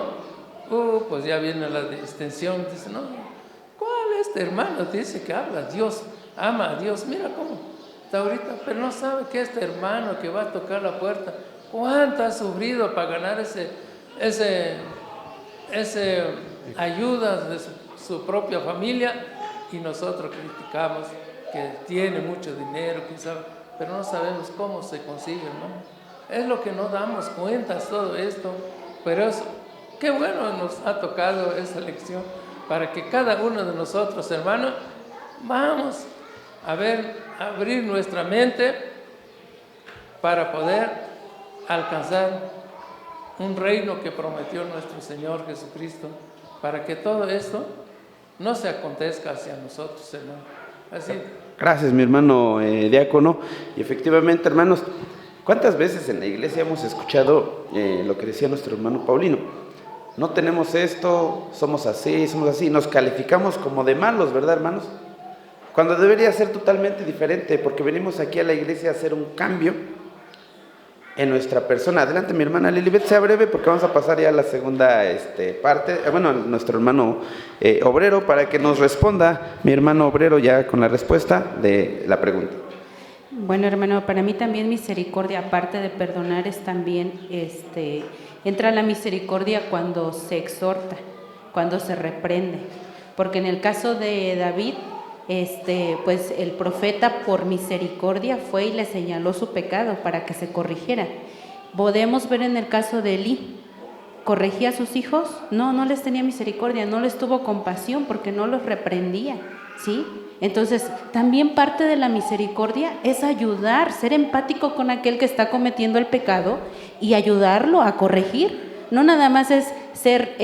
[SPEAKER 11] pues ya viene la distensión. Dice, no, ¿cuál este hermano? Dice que habla a Dios, ama a Dios, mira cómo está ahorita, pero no sabe que este hermano que va a tocar la puerta, cuánto ha sufrido para ganar ese ayuda de su propia familia, y nosotros criticamos que tiene mucho dinero, quién sabe, pero no sabemos cómo se consigue, ¿no? Es lo que no damos cuenta, todo esto, pero qué bueno nos ha tocado esa lección para que cada uno de nosotros, hermanos, vamos a abrir nuestra mente para poder alcanzar un reino que prometió nuestro Señor Jesucristo, para que todo esto no se acontezca hacia nosotros, hermano. Así.
[SPEAKER 1] Gracias, mi hermano diácono. Y efectivamente, hermanos, ¿cuántas veces en la iglesia hemos escuchado lo que decía nuestro hermano Paulino? No tenemos esto, somos así, nos calificamos como de malos, ¿verdad, hermanos? Cuando debería ser totalmente diferente, porque venimos aquí a la iglesia a hacer un cambio en nuestra persona. Adelante, mi hermana Lilibet, sea breve, porque vamos a pasar ya a la segunda parte. Nuestro hermano obrero, para que nos responda mi hermano obrero ya con la respuesta de la pregunta.
[SPEAKER 12] Bueno, hermano, para mí también misericordia, aparte de perdonar, es también, entra la misericordia cuando se exhorta, cuando se reprende. Porque en el caso de David, pues el profeta por misericordia fue y le señaló su pecado para que se corrigiera. Podemos ver en el caso de Elí, ¿corregía a sus hijos? No les tenía misericordia, no les tuvo compasión porque no los reprendía, ¿sí? Entonces, también parte de la misericordia es ayudar, ser empático con aquel que está cometiendo el pecado y ayudarlo a corregir. No nada más es ser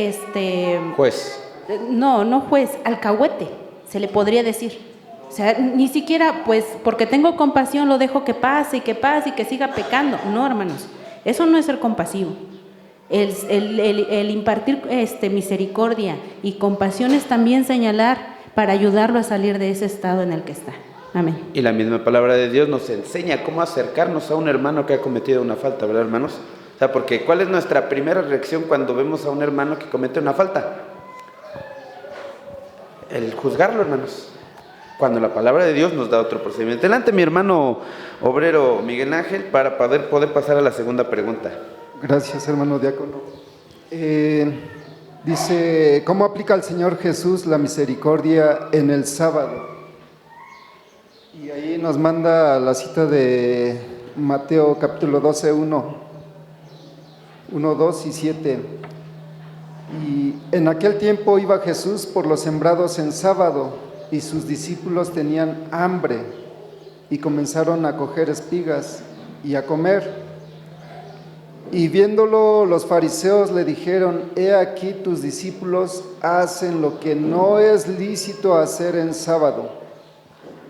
[SPEAKER 1] juez.
[SPEAKER 12] No juez, alcahuete, se le podría decir. O sea, ni siquiera, pues, porque tengo compasión lo dejo que pase y que siga pecando. No, hermanos, eso no es ser compasivo. El impartir misericordia y compasión es también señalar para ayudarlo a salir de ese estado en el que está. Amén.
[SPEAKER 1] Y la misma palabra de Dios nos enseña cómo acercarnos a un hermano que ha cometido una falta, ¿verdad, hermanos? O sea, porque ¿cuál es nuestra primera reacción cuando vemos a un hermano que comete una falta? El juzgarlo, hermanos. Cuando la palabra de Dios nos da otro procedimiento. Adelante, mi hermano obrero Miguel Ángel, para poder pasar a la segunda pregunta.
[SPEAKER 19] Gracias, hermano diácono. Dice, ¿cómo aplica el Señor Jesús la misericordia en el sábado? Y ahí nos manda la cita de Mateo capítulo 12, 1, 2 y 7. Y en aquel tiempo iba Jesús por los sembrados en sábado, y sus discípulos tenían hambre, y comenzaron a coger espigas y a comer. Y viéndolo, los fariseos le dijeron, he aquí tus discípulos hacen lo que no es lícito hacer en sábado.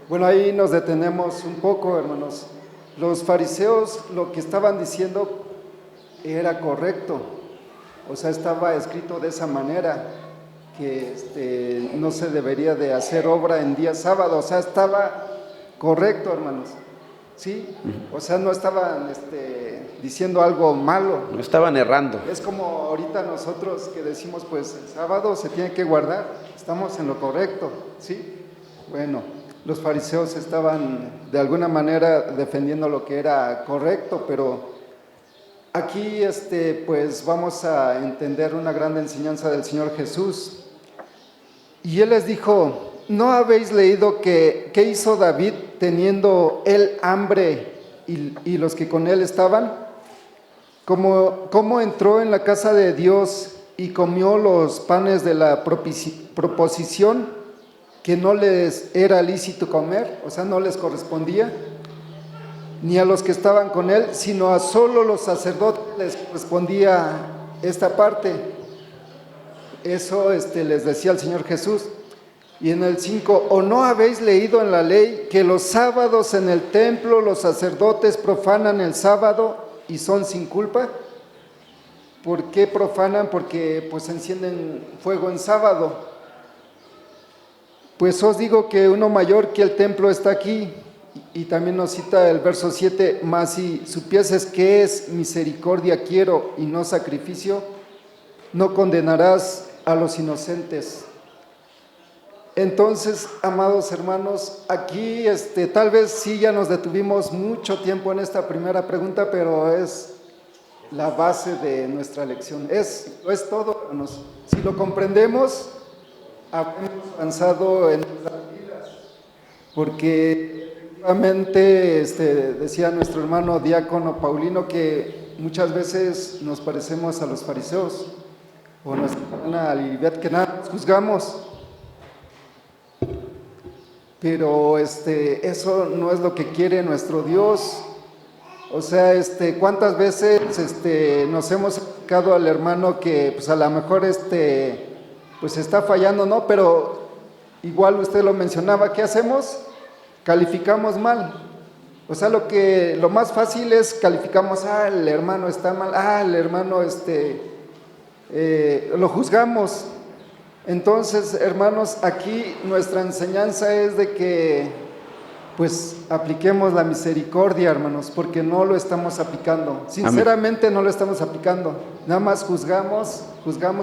[SPEAKER 19] Bueno, ahí nos detenemos un poco, hermanos. Los fariseos lo que estaban diciendo era correcto. O sea, estaba escrito de esa manera, que no se debería de hacer obra en día sábado. O sea, estaba correcto, hermanos. ¿Sí? O sea, no estaban diciendo algo malo.
[SPEAKER 1] No estaban errando.
[SPEAKER 19] Es como ahorita nosotros que decimos, pues el sábado se tiene que guardar, estamos en lo correcto, ¿sí? Bueno, los fariseos estaban de alguna manera defendiendo lo que era correcto, pero aquí pues vamos a entender una gran enseñanza del Señor Jesús. Y Él les dijo, ¿no habéis leído qué hizo David teniendo él hambre y los que con él estaban? ¿Cómo entró en la casa de Dios y comió los panes de la proposición que no les era lícito comer, o sea, no les correspondía, ni a los que estaban con él, sino a solo los sacerdotes les correspondía esta parte. Eso les decía el Señor Jesús. Y en el 5, ¿o no habéis leído en la ley que los sábados en el templo los sacerdotes profanan el sábado y son sin culpa? ¿Por qué profanan? Porque pues encienden fuego en sábado. Pues os digo que uno mayor que el templo está aquí. Y también nos cita el verso 7, mas si supieses que es misericordia quiero y no sacrificio, no condenarás a los inocentes. Entonces, amados hermanos, aquí tal vez sí ya nos detuvimos mucho tiempo en esta primera pregunta, pero es la base de nuestra lección. Es todo, hermanos. Si lo comprendemos, habremos avanzado en nuestras vidas, porque efectivamente decía nuestro hermano diácono Paulino que muchas veces nos parecemos a los fariseos, o nuestra hermana Lilibet, que nada nos juzgamos. Pero eso no es lo que quiere nuestro Dios. O sea, ¿cuántas veces nos hemos acercado al hermano que pues a lo mejor pues está fallando, ¿no? Pero igual usted lo mencionaba, ¿qué hacemos? Calificamos mal. O sea, lo más fácil es calificamos, el hermano está mal, el hermano lo juzgamos. Entonces, hermanos, aquí nuestra enseñanza es de que pues apliquemos la misericordia, hermanos, porque no lo estamos aplicando. Sinceramente no lo estamos aplicando. Nada más juzgamos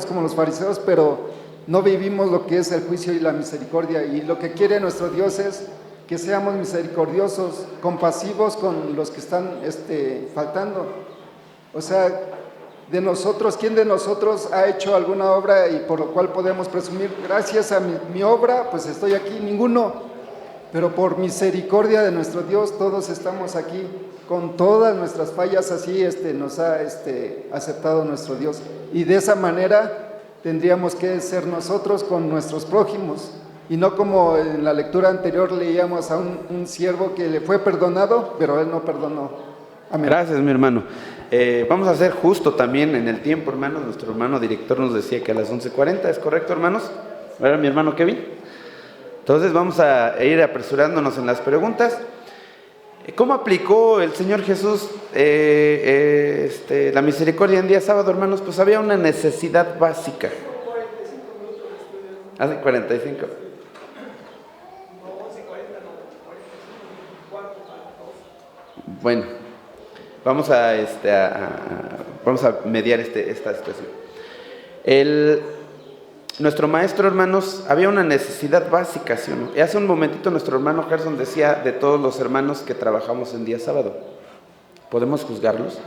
[SPEAKER 19] como los fariseos, pero no vivimos lo que es el juicio y la misericordia. Y lo que quiere nuestro Dios es que seamos misericordiosos, compasivos con los que están faltando. O sea, de nosotros, ¿quién de nosotros ha hecho alguna obra y por lo cual podemos presumir, gracias a mi obra, pues estoy aquí? Ninguno. Pero por misericordia de nuestro Dios, todos estamos aquí, con todas nuestras fallas, así nos ha aceptado nuestro Dios. Y de esa manera tendríamos que ser nosotros con nuestros prójimos, y no como en la lectura anterior leíamos a un siervo que le fue perdonado, pero él no perdonó. Amén.
[SPEAKER 1] Gracias, mi hermano. Vamos a ser justo también en el tiempo, hermanos. Nuestro hermano director nos decía que a las 11:40, ¿es correcto, hermanos? ¿Verdad, mi hermano Kevin? Entonces vamos a ir apresurándonos en las preguntas. ¿Cómo aplicó el Señor Jesús la misericordia en día sábado, hermanos? Pues había una necesidad básica. Hace 45. Bueno, vamos a mediar esta situación. Nuestro maestro, hermanos, había una necesidad básica, ¿sí o no? Y hace un momentito nuestro hermano Gerson decía de todos los hermanos que trabajamos en día sábado. ¿Podemos juzgarlos?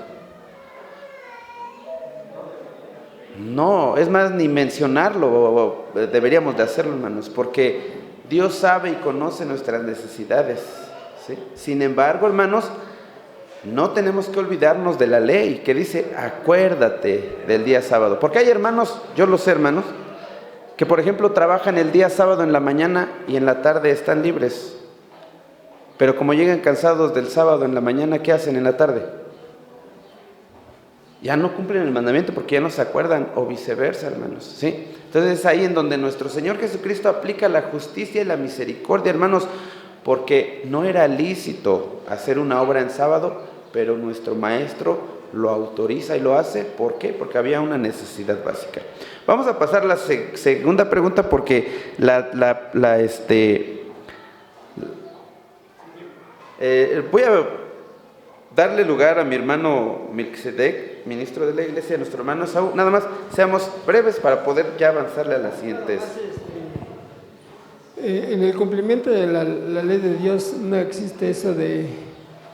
[SPEAKER 1] No, es más, ni mencionarlo deberíamos de hacerlo, hermanos, porque Dios sabe y conoce nuestras necesidades, ¿sí? Sin embargo, hermanos, no tenemos que olvidarnos de la ley que dice, acuérdate del día sábado. Porque hay hermanos, yo lo sé, hermanos, que por ejemplo trabajan el día sábado en la mañana y en la tarde están libres. Pero como llegan cansados del sábado en la mañana, ¿qué hacen en la tarde? Ya no cumplen el mandamiento porque ya no se acuerdan, o viceversa, hermanos, ¿sí? Entonces es ahí en donde nuestro Señor Jesucristo aplica la justicia y la misericordia, hermanos, porque no era lícito hacer una obra en sábado, pero nuestro Maestro lo autoriza y lo hace. ¿Por qué? Porque había una necesidad básica. Vamos a pasar a la segunda pregunta porque voy a darle lugar a mi hermano Melquisedec, ministro de la iglesia, a nuestro hermano Saúl. Nada más, seamos breves para poder ya avanzarle a las siguientes.
[SPEAKER 20] En el cumplimiento de la ley de Dios no existe eso de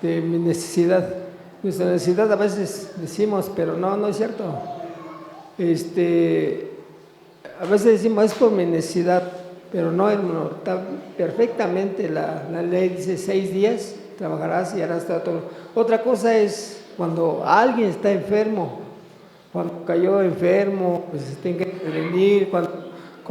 [SPEAKER 20] mi necesidad. Nuestra necesidad a veces decimos, pero no es cierto. A veces decimos, es por mi necesidad, pero no, está perfectamente la ley dice 6 días trabajarás y harás todo. Otra cosa es cuando alguien está enfermo, cuando cayó enfermo, pues tiene que prevenir,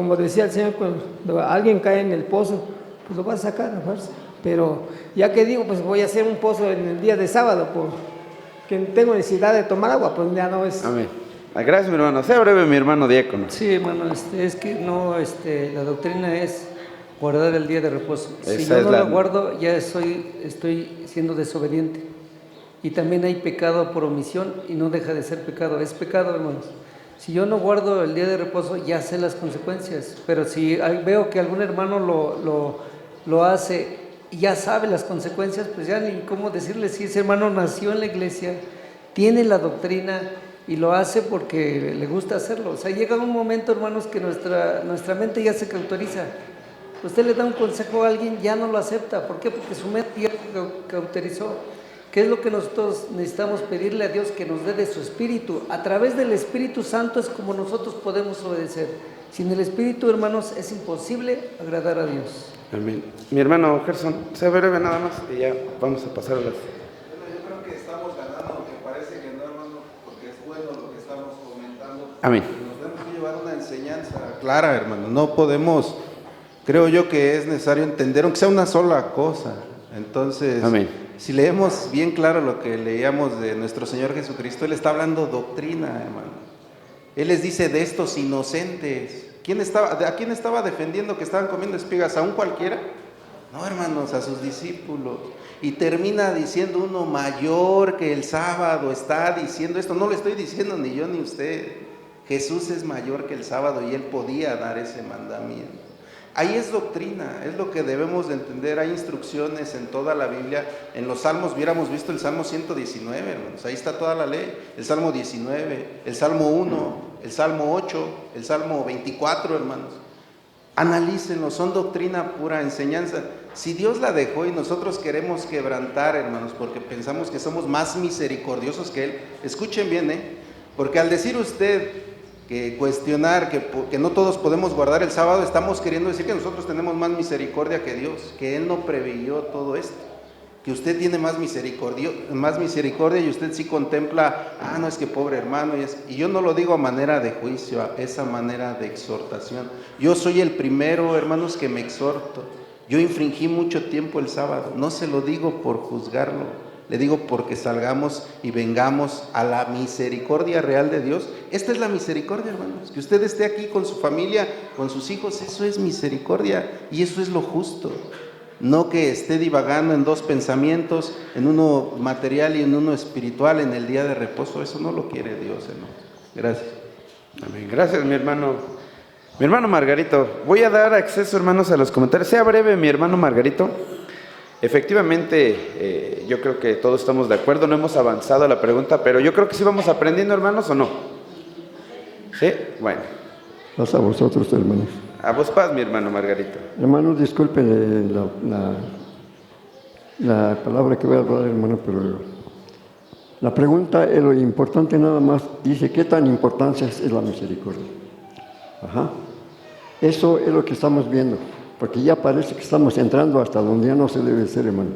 [SPEAKER 20] como decía el Señor, cuando alguien cae en el pozo, pues lo va a sacar a fuerza. Pero ya que digo, pues voy a hacer un pozo en el día de sábado, porque tengo necesidad de tomar agua, pues ya no es...
[SPEAKER 1] Amén. Gracias, mi hermano. Sea breve, mi hermano diácono.
[SPEAKER 18] Sí, hermano, es que no, la doctrina es guardar el día de reposo. Si
[SPEAKER 1] Esa
[SPEAKER 18] yo no lo guardo, ya estoy siendo desobediente. Y también hay pecado por omisión y no deja de ser pecado. Es pecado, hermanos. Si yo no guardo el día de reposo, ya sé las consecuencias. Pero si veo que algún hermano lo hace y ya sabe las consecuencias, pues ya ni cómo decirle si ese hermano nació en la iglesia, tiene la doctrina y lo hace porque le gusta hacerlo. O sea, llega un momento, hermanos, que nuestra mente ya se cauteriza. Usted le da un consejo a alguien, ya no lo acepta. ¿Por qué? Porque su mente ya se cauterizó. ¿Qué es lo que nosotros necesitamos pedirle a Dios? Que nos dé de su Espíritu. A través del Espíritu Santo es como nosotros podemos obedecer. Sin el Espíritu, hermanos, es imposible agradar a Dios.
[SPEAKER 1] Amén. Mi hermano Gerson, sea breve nada más y ya vamos a pasar a las...
[SPEAKER 3] Yo creo que estamos ganando, aunque parece que no, hermano, porque es bueno lo que estamos comentando.
[SPEAKER 1] Amén.
[SPEAKER 3] Nos tenemos que llevar una enseñanza clara, hermano. No podemos, creo yo que es necesario entender, aunque sea una sola cosa. Entonces, amén. Si leemos bien claro lo que leíamos de nuestro Señor Jesucristo, Él está hablando doctrina, hermano. Él les dice de estos inocentes. ¿A quién estaba defendiendo que estaban comiendo espigas? ¿A un cualquiera? No, hermanos, a sus discípulos. Y termina diciendo uno mayor que el sábado, está diciendo esto. No lo estoy diciendo ni yo ni usted. Jesús es mayor que el sábado y Él podía dar ese mandamiento. Ahí es doctrina, es lo que debemos de entender. Hay instrucciones en toda la Biblia. En los Salmos hubiéramos visto el Salmo 119, hermanos. Ahí está toda la ley. El Salmo 19, el Salmo 1, el Salmo 8, el Salmo 24, hermanos. Analícenlo, son doctrina pura, enseñanza. Si Dios la dejó y nosotros queremos quebrantar, hermanos, porque pensamos que somos más misericordiosos que Él, escuchen bien, porque al decir usted que cuestionar que no todos podemos guardar el sábado, estamos queriendo decir que nosotros tenemos más misericordia que Dios, que Él no preveyó todo esto, que usted tiene más misericordia y usted sí contempla, no es que pobre hermano, y yo no lo digo a manera de juicio, es a manera de exhortación. Yo soy el primero, hermanos, que me exhorto. Yo infringí mucho tiempo el sábado, no se lo digo por juzgarlo, le digo porque salgamos y vengamos a la misericordia real de Dios. Esta es la misericordia, hermanos, que usted esté aquí con su familia, con sus hijos, eso es misericordia y eso es lo justo. No que esté divagando en dos pensamientos, en uno material y en uno espiritual en el día de reposo, eso no lo quiere Dios, hermano. Gracias.
[SPEAKER 1] Amén. Gracias, mi hermano. Mi hermano Margarito, voy a dar acceso, hermanos, a los comentarios. Sea breve, mi hermano Margarito. Efectivamente, yo creo que todos estamos de acuerdo, no hemos avanzado a la pregunta, pero yo creo que sí vamos aprendiendo, hermanos, ¿o no? ¿Sí? Bueno.
[SPEAKER 21] Pasa a vosotros, hermanos.
[SPEAKER 1] A vos paz, mi hermano Margarito.
[SPEAKER 21] Hermanos, disculpen la palabra que voy a hablar, hermano, pero la pregunta es lo importante nada más. Dice, ¿qué tan importante es la misericordia? Ajá. Eso es lo que estamos viendo. Porque ya parece que estamos entrando hasta donde ya no se debe ser, hermano.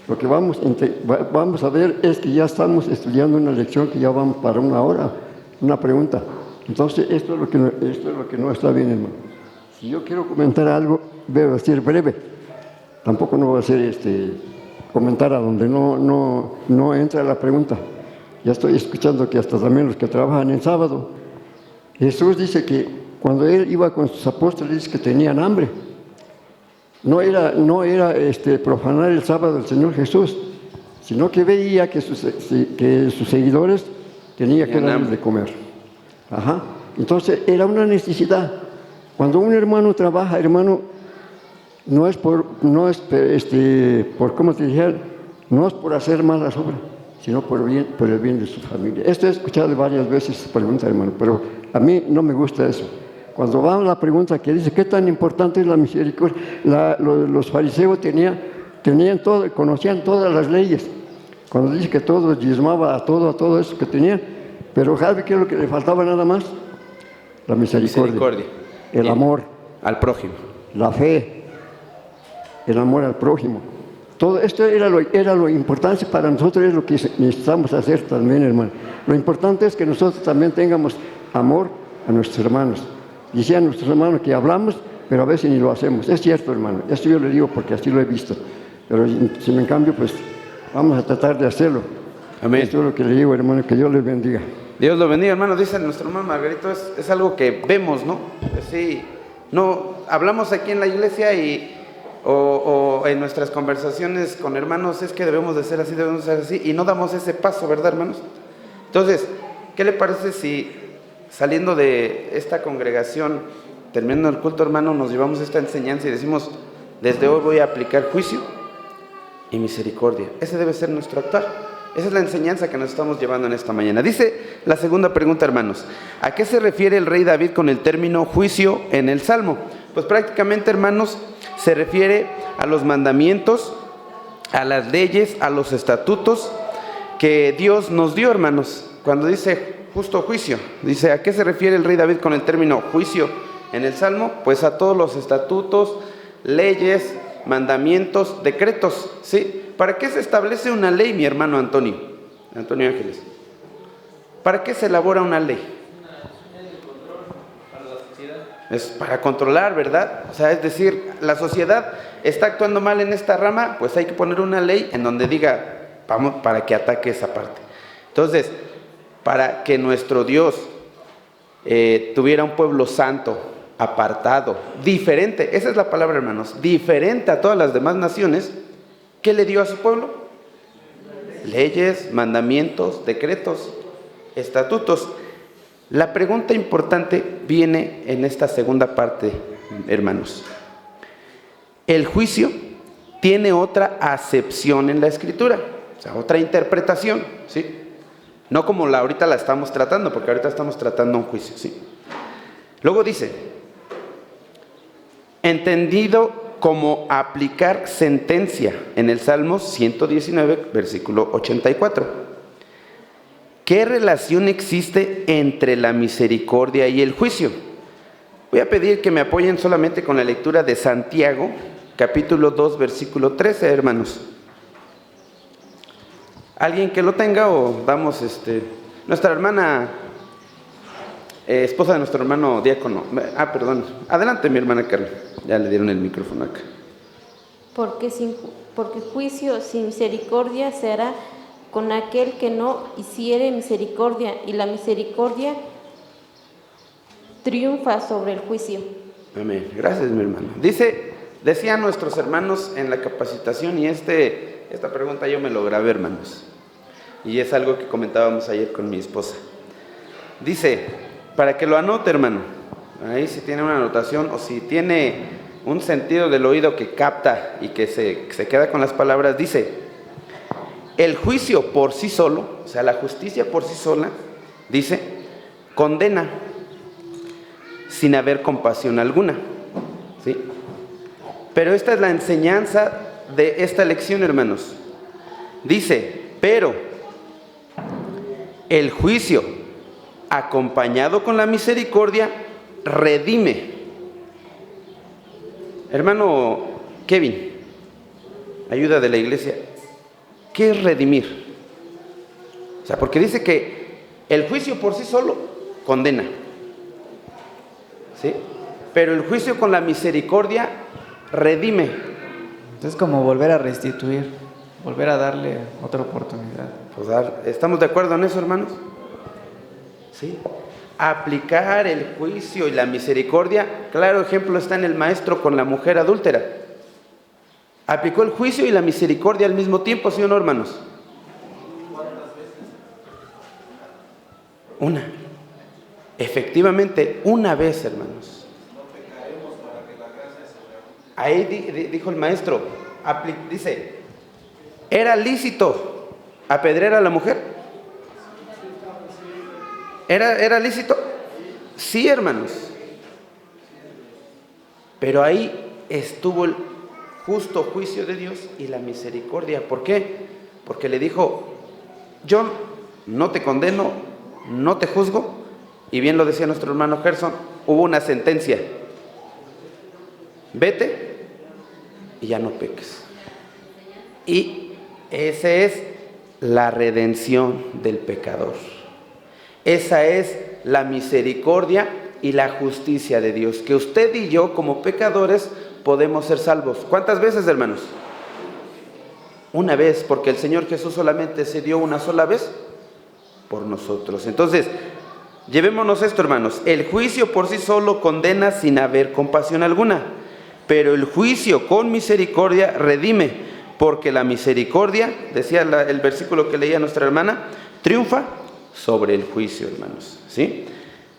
[SPEAKER 21] Lo que vamos a ver es que ya estamos estudiando una lección que ya vamos para una hora, una pregunta. Entonces, esto es lo que no está bien, hermano. Si yo quiero comentar algo, voy a decir breve. Tampoco no voy a hacer comentar a donde no entra la pregunta. Ya estoy escuchando que hasta también los que trabajan en sábado. Jesús dice que cuando Él iba con sus apóstoles, dice que tenían hambre. No era profanar el sábado del Señor Jesús, sino que veía que sus seguidores tenían que darles de comer. Ajá. Entonces era una necesidad. Cuando un hermano trabaja, hermano, no es por cómo te dijeron, no es por hacer malas obras, sino por el bien de su familia. Esto he escuchado varias veces esta pregunta, hermano, pero a mí no me gusta eso. Cuando va a la pregunta que dice, ¿qué tan importante es la misericordia? Los fariseos tenían todo, conocían todas las leyes. Cuando dice que todo diezmaba a todo eso que tenían, pero ¿sabe qué es lo que le faltaba nada más? La misericordia. El amor.
[SPEAKER 1] Al prójimo.
[SPEAKER 21] La fe. El amor al prójimo. Todo esto era lo importante para nosotros, es lo que necesitamos hacer también, hermano. Lo importante es que nosotros también tengamos amor a nuestros hermanos. Decían nuestros hermanos que hablamos, pero a veces ni lo hacemos. Es cierto, hermano, esto yo le digo porque así lo he visto. Pero si me cambio, pues vamos a tratar de hacerlo.
[SPEAKER 1] Amén.
[SPEAKER 21] Esto es lo que le digo, hermano, que Dios les bendiga.
[SPEAKER 1] Dios lo bendiga, hermano. Dice nuestro hermano Margarito, es algo que vemos, ¿no? Sí, no, hablamos aquí en la iglesia o en nuestras conversaciones con hermanos, es que debemos de ser así, y no damos ese paso, ¿verdad, hermanos? Entonces, ¿qué le parece si saliendo de esta congregación, terminando el culto, hermano, nos llevamos esta enseñanza y decimos, desde hoy voy a aplicar juicio y misericordia? Ese debe ser nuestro actuar. Esa es la enseñanza que nos estamos llevando en esta mañana. Dice la segunda pregunta, hermanos, ¿a qué se refiere el rey David con el término juicio en el Salmo? Pues prácticamente, hermanos, se refiere a los mandamientos, a las leyes, a los estatutos que Dios nos dio, hermanos. Cuando dice justo juicio, dice, ¿a qué se refiere el rey David con el término juicio en el Salmo? Pues a todos los estatutos, leyes, mandamientos, decretos, ¿sí? ¿Para qué se establece una ley, mi hermano Antonio Ángeles? ¿Para qué se elabora una ley? Es para controlar, ¿verdad? O sea, es decir, la sociedad está actuando mal en esta rama, pues hay que poner una ley en donde diga, vamos, para que ataque esa parte. Entonces, para que nuestro Dios tuviera un pueblo santo, apartado, diferente, esa es la palabra, hermanos, diferente a todas las demás naciones, ¿qué le dio a su pueblo? Leyes, mandamientos, decretos, estatutos. La pregunta importante viene en esta segunda parte, hermanos. El juicio tiene otra acepción en la Escritura, o sea, otra interpretación, ¿sí? No como ahorita la estamos tratando, porque ahorita estamos tratando un juicio, ¿sí? Luego dice, entendido como aplicar sentencia, en el Salmo 119, versículo 84. ¿Qué relación existe entre la misericordia y el juicio? Voy a pedir que me apoyen solamente con la lectura de Santiago, capítulo 2, versículo 13, hermanos. ¿Alguien que lo tenga o damos nuestra hermana, esposa de nuestro hermano diácono? Perdón. Adelante, mi hermana Carla. Ya le dieron el micrófono acá.
[SPEAKER 5] Porque juicio sin misericordia se hará con aquel que no hiciere misericordia, y la misericordia triunfa sobre el juicio.
[SPEAKER 1] Amén. Gracias, mi hermano. Decían nuestros hermanos en la capacitación, y esta pregunta yo me lo grabé, hermanos, y es algo que comentábamos ayer con mi esposa. Dice, para que lo anote, hermano, ahí si tiene una anotación o si tiene un sentido del oído que capta y que se queda con las palabras, dice, el juicio por sí solo, o sea, la justicia por sí sola, dice, condena sin haber compasión alguna, ¿sí? Pero esta es la enseñanza de esta lección, hermanos. Dice, pero el juicio acompañado con la misericordia redime. Hermano Kevin, ayuda de la iglesia, ¿qué es redimir? O sea, porque dice que el juicio por sí solo condena, ¿sí? Pero el juicio con la misericordia redime.
[SPEAKER 2] Es como volver a restituir, volver a darle otra oportunidad.
[SPEAKER 1] Pues ¿estamos de acuerdo en eso, hermanos? Sí. Aplicar el juicio y la misericordia, claro ejemplo está en el maestro con la mujer adúltera. Aplicó el juicio y la misericordia al mismo tiempo, ¿sí o no, hermanos? Una. Efectivamente, una vez, hermanos. Ahí dijo el maestro, dice, ¿era lícito apedrear a la mujer? ¿Era lícito? Sí, hermanos. Pero ahí estuvo el justo juicio de Dios y la misericordia. ¿Por qué? Porque le dijo, yo no te condeno, no te juzgo, y bien lo decía nuestro hermano Gerson, hubo una sentencia. Vete y ya no peques. Y esa es la redención del pecador. Esa es la misericordia y la justicia de Dios, que usted y yo como pecadores podemos ser salvos. ¿Cuántas veces, hermanos? Una vez, porque el Señor Jesús solamente se dio una sola vez por nosotros. Entonces, llevémonos esto, hermanos. El juicio por sí solo condena sin haber compasión alguna, pero el juicio con misericordia redime, porque la misericordia, decía el versículo que leía nuestra hermana, triunfa sobre el juicio, hermanos. ¿Sí?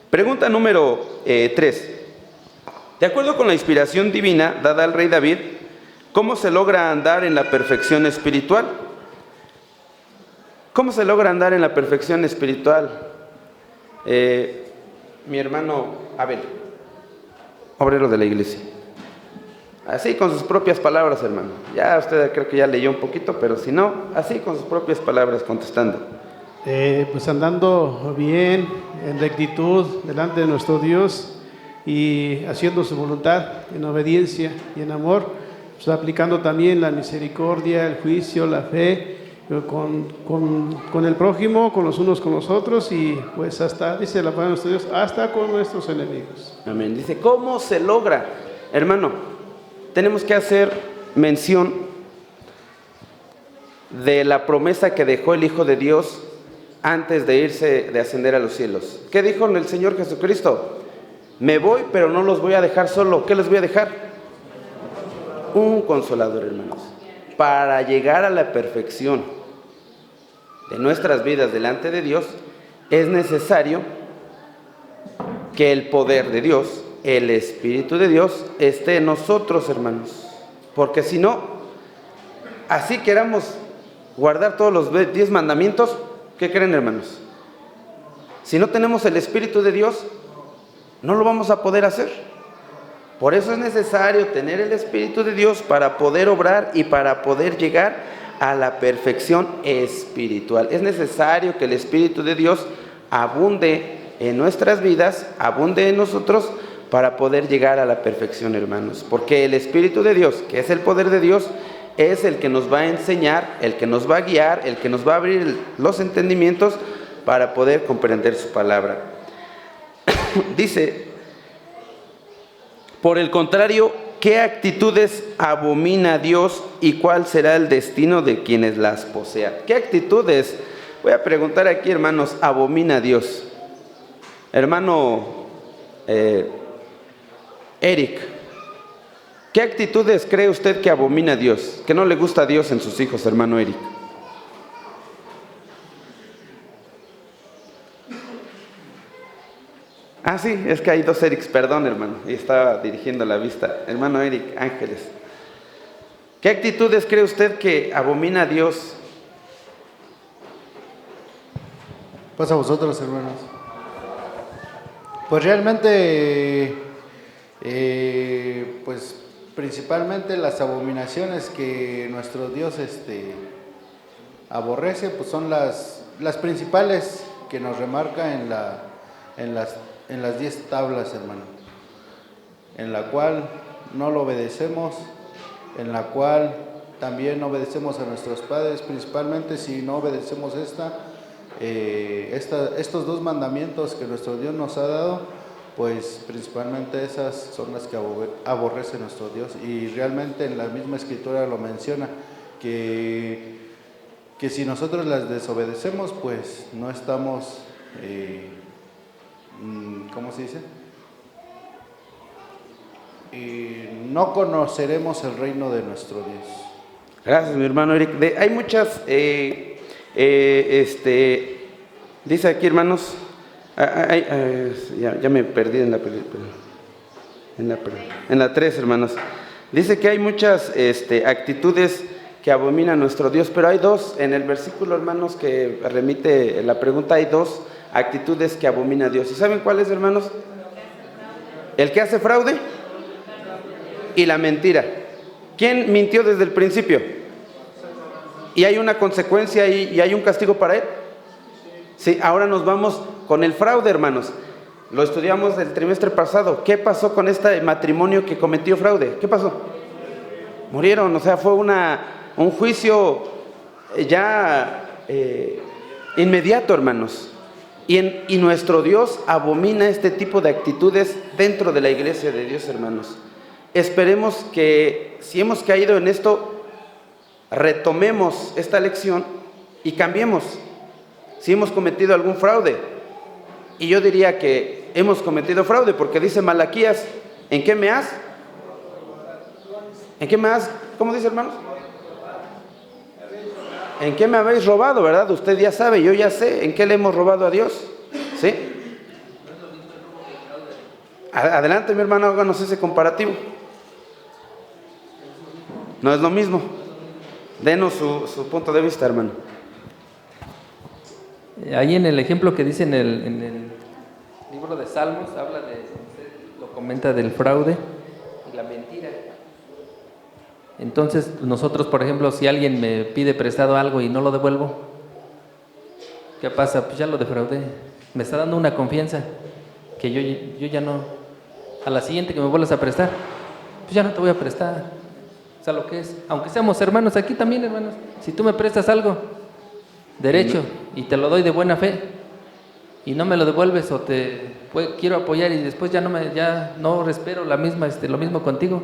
[SPEAKER 1] Pregunta número 3. De acuerdo con la inspiración divina dada al rey David, ¿cómo se logra andar en la perfección espiritual? ¿Cómo se logra andar en la perfección espiritual? Mi hermano Abel, obrero de la iglesia. Así con sus propias palabras, hermano. Ya usted creo que ya leyó un poquito, pero si no, así con sus propias palabras contestando.
[SPEAKER 4] Pues andando bien, en rectitud, delante de nuestro Dios y haciendo su voluntad en obediencia y en amor, pues aplicando también la misericordia, el juicio, la fe, con el prójimo, con los unos con los otros y pues hasta, dice la palabra de nuestro Dios, hasta con nuestros enemigos.
[SPEAKER 1] Amén. Dice, ¿cómo se logra? Hermano, tenemos que hacer mención de la promesa que dejó el Hijo de Dios antes de irse, de ascender a los cielos. ¿Qué dijo el Señor Jesucristo? Me voy, pero no los voy a dejar solo. ¿Qué les voy a dejar? Un consolador, hermanos. Para llegar a la perfección de nuestras vidas delante de Dios, es necesario que el poder de Dios, el Espíritu de Dios, esté en nosotros, hermanos. Porque si no, así queramos guardar todos los 10 mandamientos, ¿qué creen, hermanos? Si no tenemos el Espíritu de Dios, no lo vamos a poder hacer. Por eso es necesario tener el Espíritu de Dios para poder obrar y para poder llegar a la perfección espiritual. Es necesario que el Espíritu de Dios abunde en nuestras vidas, abunde en nosotros para poder llegar a la perfección, hermanos. Porque el Espíritu de Dios, que es el poder de Dios, es el que nos va a enseñar, el que nos va a guiar, el que nos va a abrir los entendimientos para poder comprender su palabra. Dice, por el contrario, ¿qué actitudes abomina a Dios y cuál será el destino de quienes las posean? ¿Qué actitudes, voy a preguntar aquí, hermanos, abomina a Dios? Hermano Eric, ¿qué actitudes cree usted que abomina a Dios? Que no le gusta a Dios en sus hijos, hermano Eric. Ah, sí, es que hay 2 Erics, perdón, hermano, y estaba dirigiendo la vista. Hermano Eric Ángeles, ¿qué actitudes cree usted que abomina a Dios?
[SPEAKER 22] Pues a vosotros, hermanos. Pues realmente, pues principalmente las abominaciones que nuestro Dios aborrece, pues son las principales que nos remarca en las 10 tablas, hermano, en la cual no lo obedecemos, en la cual también obedecemos a nuestros padres, principalmente si no obedecemos estos 2 mandamientos que nuestro Dios nos ha dado, pues principalmente esas son las que aborrece nuestro Dios. Y realmente en la misma escritura lo menciona, que si nosotros las desobedecemos, pues no estamos... ¿cómo se dice? No conoceremos el reino de nuestro Dios.
[SPEAKER 1] Gracias, mi hermano Eric. Hay muchas, dice aquí, hermanos, ya me perdí en la 3, hermanos. Dice que hay muchas actitudes que abominan a nuestro Dios, pero hay 2, en el versículo, hermanos, que remite la pregunta, hay 2 actitudes que abomina a Dios. ¿Y saben cuáles, hermanos? El que hace fraude y la mentira. ¿Quién mintió desde el principio? ¿Y hay una consecuencia y hay un castigo para él? Sí, ahora nos vamos con el fraude, hermanos. Lo estudiamos el trimestre pasado. ¿Qué pasó con este matrimonio que cometió fraude? ¿Qué pasó? Murieron, o sea, fue un juicio ya inmediato, hermanos. Y nuestro Dios abomina este tipo de actitudes dentro de la iglesia de Dios, hermanos. Esperemos que si hemos caído en esto, retomemos esta lección y cambiemos. Si hemos cometido algún fraude, y yo diría que hemos cometido fraude, porque dice Malaquías, ¿en qué me has? ¿En qué me has? ¿Cómo dice, hermanos? ¿En qué me habéis robado, verdad? Usted ya sabe, yo ya sé en qué le hemos robado a Dios. ¿Sí? Adelante, mi hermano, háganos ese comparativo. No es lo mismo. Denos su punto de vista, hermano.
[SPEAKER 6] Ahí en el ejemplo que dice en el libro de Salmos, habla de, lo comenta del fraude y la mentira. Entonces, nosotros, por ejemplo, si alguien me pide prestado algo y no lo devuelvo, ¿qué pasa? Pues ya lo defraudé. Me está dando una confianza que yo ya no, a la siguiente que me vuelvas a prestar, pues ya no te voy a prestar. O sea, lo que es, aunque seamos hermanos aquí también, hermanos, si tú me prestas algo, derecho, y te lo doy de buena fe, y no me lo devuelves o quiero apoyar y después ya no espero lo mismo contigo.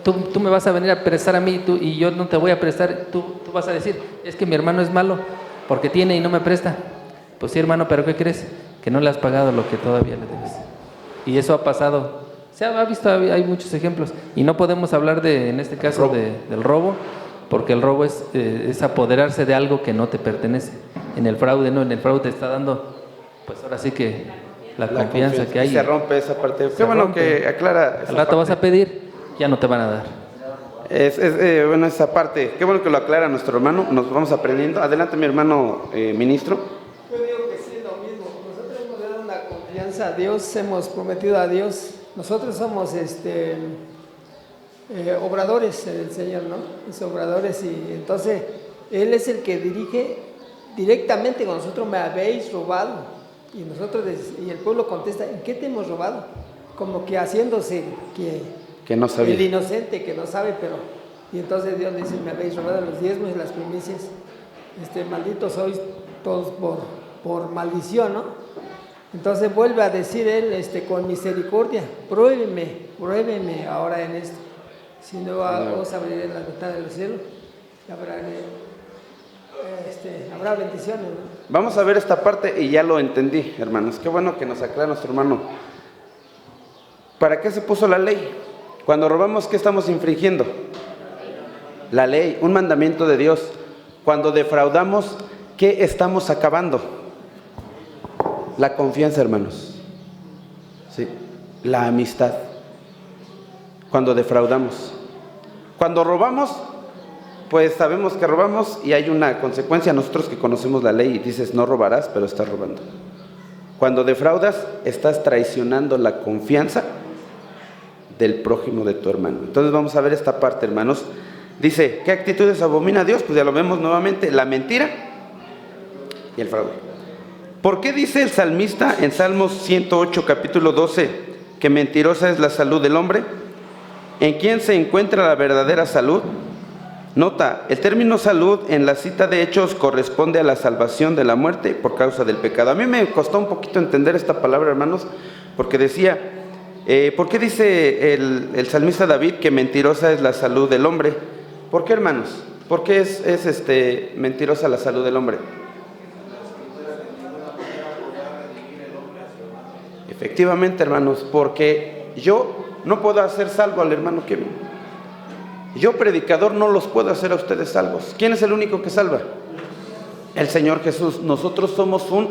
[SPEAKER 6] Tú me vas a venir a prestar a mí y yo no te voy a prestar, tú vas a decir, es que mi hermano es malo porque tiene y no me presta. Pues sí, hermano, pero ¿qué crees? Que no le has pagado lo que todavía le debes. Y eso ha pasado, se ha visto, hay muchos ejemplos, y no podemos hablar en este caso del robo, porque el robo es apoderarse de algo que no te pertenece. En el fraude no, en el fraude te está dando, pues ahora sí que la confianza que hay.
[SPEAKER 1] Y se rompe esa parte. Qué bueno que aclara.
[SPEAKER 6] Al rato vas a pedir, ya no te van a dar.
[SPEAKER 1] Bueno, esa parte, qué bueno que lo aclara nuestro hermano, nos vamos aprendiendo. Adelante, mi hermano ministro.
[SPEAKER 20] Yo digo que sí, lo mismo. Nosotros hemos dado una confianza a Dios, hemos prometido a Dios. Nosotros somos obradores del Señor, ¿no? Es obradores, y entonces Él es el que dirige directamente con nosotros. Me habéis robado, y el pueblo contesta, ¿en qué te hemos robado? Como que haciéndose que
[SPEAKER 1] no sabía.
[SPEAKER 20] El inocente que no sabe, y entonces Dios dice, me habéis robado los diezmos y las primicias, malditos sois todos por maldición, ¿no? Entonces vuelve a decir Él, con misericordia, pruébeme ahora en esto. Si no, os abriré la ventana de los cielos y habrá bendiciones, ¿no?
[SPEAKER 1] Vamos a ver esta parte y ya lo entendí, hermanos. Qué bueno que nos aclara nuestro hermano. ¿Para qué se puso la ley? Cuando robamos, ¿qué estamos infringiendo? La ley, un mandamiento de Dios. Cuando defraudamos, ¿qué estamos acabando? La confianza, hermanos. Sí, la amistad. Cuando defraudamos. Cuando robamos, pues sabemos que robamos y hay una consecuencia. Nosotros que conocemos la ley y dices no robarás, pero estás robando. Cuando defraudas, estás traicionando la confianza del prójimo de tu hermano. Entonces vamos a ver esta parte, hermanos. Dice, ¿qué actitudes abomina Dios? Pues ya lo vemos nuevamente, la mentira y el fraude. ¿Por qué dice el salmista en Salmos 108, capítulo 12, que mentirosa es la salud del hombre? ¿En quién se encuentra la verdadera salud? Nota, el término salud en la cita de Hechos corresponde a la salvación de la muerte por causa del pecado. A mí me costó un poquito entender esta palabra, hermanos, porque decía, ¿por qué dice el salmista David que mentirosa es la salud del hombre? ¿Por qué, hermanos? ¿Por qué es mentirosa la salud del hombre? Efectivamente, hermanos, porque yo no puedo hacer salvo al hermano Kevin. Yo, predicador, no los puedo hacer a ustedes salvos. ¿Quién es el único que salva? El Señor Jesús. Nosotros somos un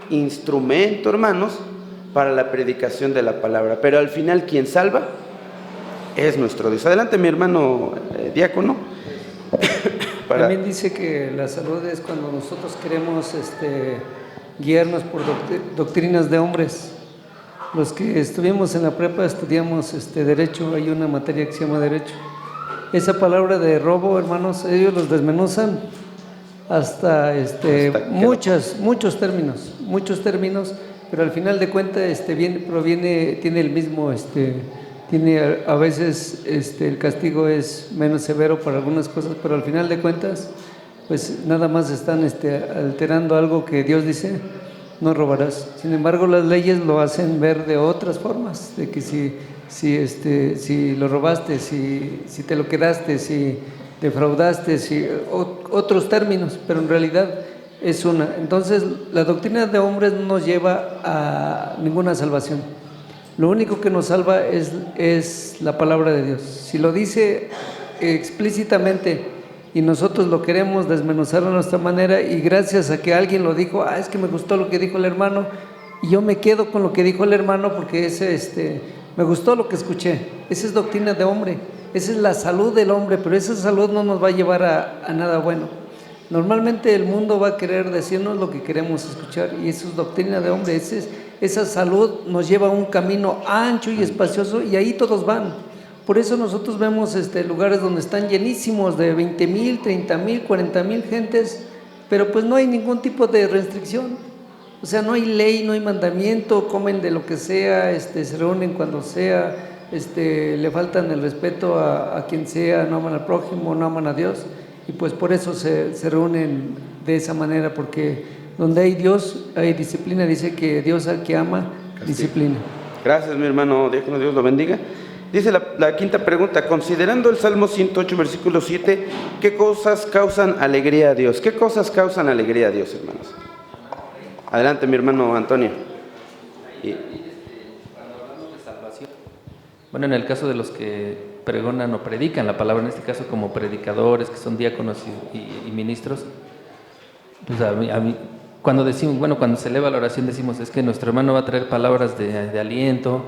[SPEAKER 1] instrumento, hermanos, para la predicación de la palabra. Pero al final, quien salva es nuestro Dios. Adelante, mi hermano diácono.
[SPEAKER 18] También dice que la salud es cuando nosotros queremos guiarnos por doctrinas de hombres. Los que estuvimos en la prepa estudiamos derecho, hay una materia que se llama derecho. Esa palabra de robo, hermanos, ellos los desmenuzan hasta muchos términos, pero al final de cuentas tiene el mismo, tiene a veces el castigo es menos severo para algunas cosas, pero al final de cuentas, pues nada más están alterando algo que Dios dice, no robarás. Sin embargo, las leyes lo hacen ver de otras formas, de que si lo robaste, si te lo quedaste, si defraudaste, otros términos, pero en realidad es una. Entonces, la doctrina de hombres no nos lleva a ninguna salvación. Lo único que nos salva es la palabra de Dios. Si lo dice explícitamente y nosotros lo queremos desmenuzar a nuestra manera, y gracias a que alguien lo dijo, es que me gustó lo que dijo el hermano, y yo me quedo con lo que dijo el hermano porque me gustó lo que escuché. Esa es doctrina de hombre, esa es la salud del hombre, pero esa salud no nos va a llevar a nada bueno. Normalmente el mundo va a querer decirnos lo que queremos escuchar, y eso es doctrina de hombre. Esa salud nos lleva a un camino ancho y espacioso, y ahí todos van. Por eso nosotros vemos lugares donde están llenísimos de 20,000, 30,000, 40,000 gentes, pero pues no hay ningún tipo de restricción. O sea, no hay ley, no hay mandamiento, comen de lo que sea, se reúnen cuando sea, le faltan el respeto a quien sea, no aman al prójimo, no aman a Dios, y pues por eso se reúnen de esa manera, porque donde hay Dios hay disciplina. Dice que Dios al que ama, disciplina.
[SPEAKER 1] Gracias, mi hermano diácono, Dios lo bendiga. Dice la quinta pregunta: considerando el Salmo 108, versículo 7, ¿qué cosas causan alegría a Dios? ¿Qué cosas causan alegría a Dios, hermanos? Adelante, mi hermano Antonio.
[SPEAKER 6] Cuando hablamos de salvación, bueno, en el caso de los que pregonan o predican la palabra, en este caso como predicadores, que son diáconos y ministros, pues a mí, cuando decimos, cuando se eleva la oración decimos, es que nuestro hermano va a traer palabras de aliento,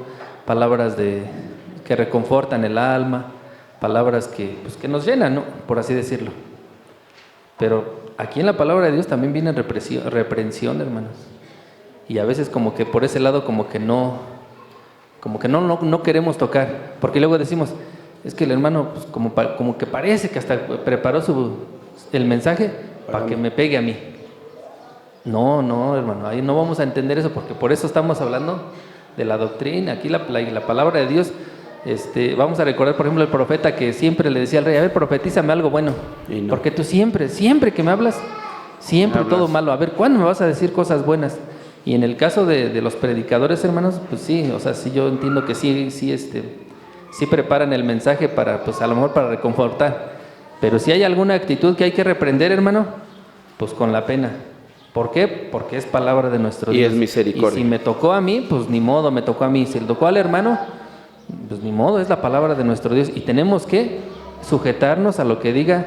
[SPEAKER 6] palabras que reconfortan el alma, palabras que nos llenan, ¿no?, por así decirlo. Pero aquí en la palabra de Dios también viene reprensión, hermanos. Y a veces como que por ese lado como que no queremos tocar, porque luego decimos, es que el hermano pues como que parece que hasta preparó el mensaje para que me pegue a mí. No, hermano, ahí no vamos a entender eso, porque por eso estamos hablando de la doctrina. Aquí la palabra de Dios, vamos a recordar, por ejemplo, el profeta que siempre le decía al rey, a ver, profetízame algo bueno, porque tú siempre que me hablas, siempre todo malo. A ver, ¿cuándo me vas a decir cosas buenas? Y en el caso de los predicadores, hermanos, pues sí, o sea, sí, yo entiendo que sí preparan el mensaje para, pues a lo mejor para reconfortar, pero si hay alguna actitud que hay que reprender, hermano, pues con la pena. ¿Por qué? Porque es palabra de nuestro Dios.
[SPEAKER 1] Y es misericordia.
[SPEAKER 6] Y si me tocó a mí, pues ni modo, me tocó a mí. Si le tocó al hermano, pues ni modo, es la palabra de nuestro Dios. Y tenemos que sujetarnos a lo que diga,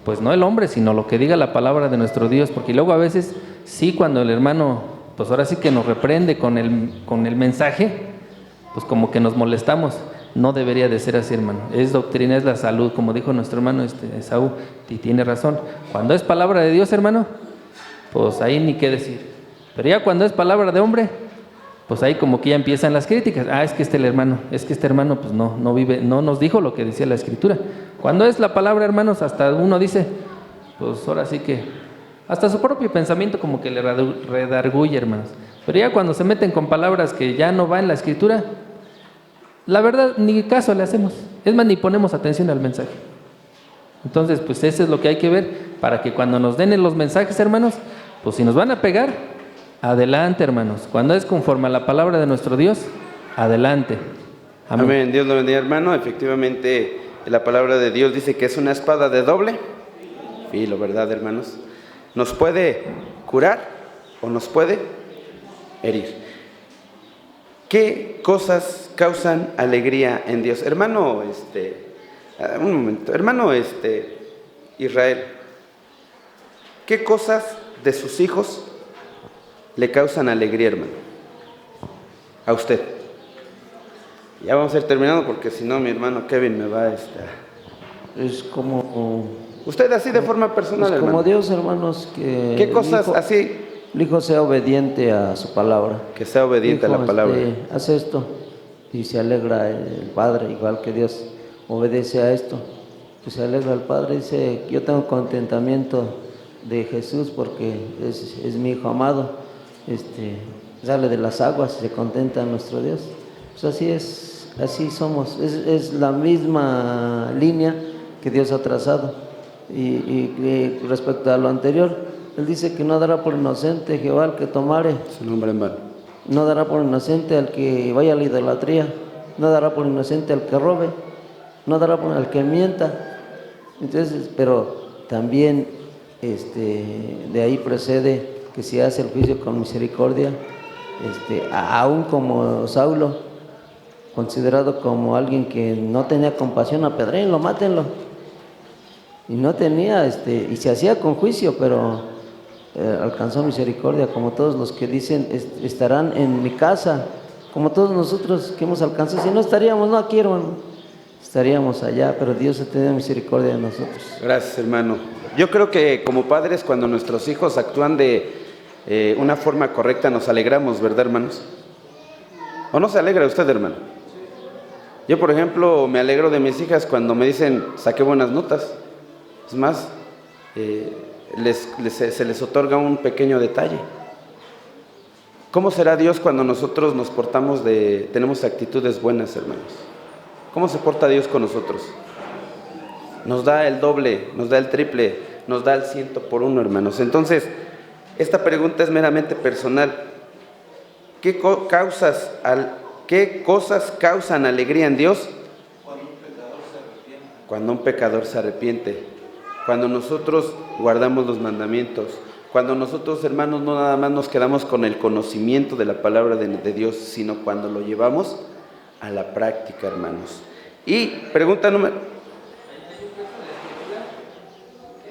[SPEAKER 6] pues no el hombre, sino lo que diga la palabra de nuestro Dios. Porque luego a veces, sí, cuando el hermano, pues ahora sí que nos reprende con el mensaje, pues como que nos molestamos. No debería de ser así, hermano. Es doctrina, es la salud, como dijo nuestro hermano Esaú, y tiene razón. Cuando es palabra de Dios, hermano, pues ahí ni qué decir. Pero ya cuando es palabra de hombre, pues ahí como que ya empiezan las críticas. Es que este hermano pues no vive, no nos dijo lo que decía la Escritura. Cuando es la palabra, hermanos, hasta uno dice, pues ahora sí que hasta su propio pensamiento como que le redarguye, hermanos. Pero ya cuando se meten con palabras que ya no va en la Escritura, la verdad ni caso le hacemos. Es más, ni ponemos atención al mensaje. Entonces, pues eso es lo que hay que ver, para que cuando nos den los mensajes, hermanos, pues si nos van a pegar, adelante, hermanos. Cuando es conforme a la palabra de nuestro Dios, adelante. Amén.
[SPEAKER 1] Amén. Dios lo bendiga, hermano. Efectivamente, la palabra de Dios dice que es una espada de doble filo, ¿verdad, hermanos? Nos puede curar o nos puede herir. ¿Qué cosas causan alegría en Dios? Hermano, un momento. Hermano, Israel, ¿qué cosas de sus hijos le causan alegría, hermano? A usted. Ya vamos a ir terminando porque si no mi hermano Kevin me va a...
[SPEAKER 14] Es como...
[SPEAKER 1] Usted así de forma personal,
[SPEAKER 14] pues
[SPEAKER 1] hermano.
[SPEAKER 14] como Dios, hermanos, que...
[SPEAKER 1] ¿Qué cosas así?
[SPEAKER 14] El hijo sea obediente a su palabra.
[SPEAKER 1] Que sea obediente
[SPEAKER 14] hijo,
[SPEAKER 1] a la palabra.
[SPEAKER 14] Hace esto y se alegra el Padre, igual que Dios obedece a esto. Pues se alegra el Padre, dice, yo tengo contentamiento de Jesús porque es mi hijo amado. Sale de las aguas y se contenta nuestro Dios. Pues así es, así somos. Es la misma línea que Dios ha trazado. Y respecto a lo anterior, Él dice que no dará por inocente Jehová al que tomare
[SPEAKER 1] su nombre en vano.
[SPEAKER 14] No dará por inocente al que vaya a la idolatría, no dará por inocente al que robe, no dará por al que mienta. Entonces, pero también de ahí procede que si hace el juicio con misericordia, aún como Saulo, considerado como alguien que no tenía compasión, apedréenlo, mátenlo. Y no tenía, y se hacía con juicio, pero alcanzó misericordia, como todos los que dicen estarán en mi casa, como todos nosotros que hemos alcanzado. Si no estaríamos, no aquí, hermano, estaríamos allá, pero Dios ha tenido misericordia de nosotros.
[SPEAKER 1] Gracias, hermano. Yo creo que como padres, cuando nuestros hijos actúan de una forma correcta, nos alegramos, ¿verdad, hermanos? ¿O no se alegra usted, hermano? Yo, por ejemplo, me alegro de mis hijas cuando me dicen, saqué buenas notas. Es más, se les otorga un pequeño detalle. ¿Cómo será Dios cuando nosotros nos portamos tenemos actitudes buenas, hermanos? ¿Cómo se porta Dios con nosotros? Nos da el doble, nos da el triple, nos da el 100 por 1, hermanos. Entonces, esta pregunta es meramente personal. ¿Qué cosas causan alegría en Dios? Cuando un pecador se arrepiente. Cuando nosotros guardamos los mandamientos, cuando nosotros, hermanos, no nada más nos quedamos con el conocimiento de la palabra de Dios, sino cuando lo llevamos a la práctica, hermanos. Y pregunta número...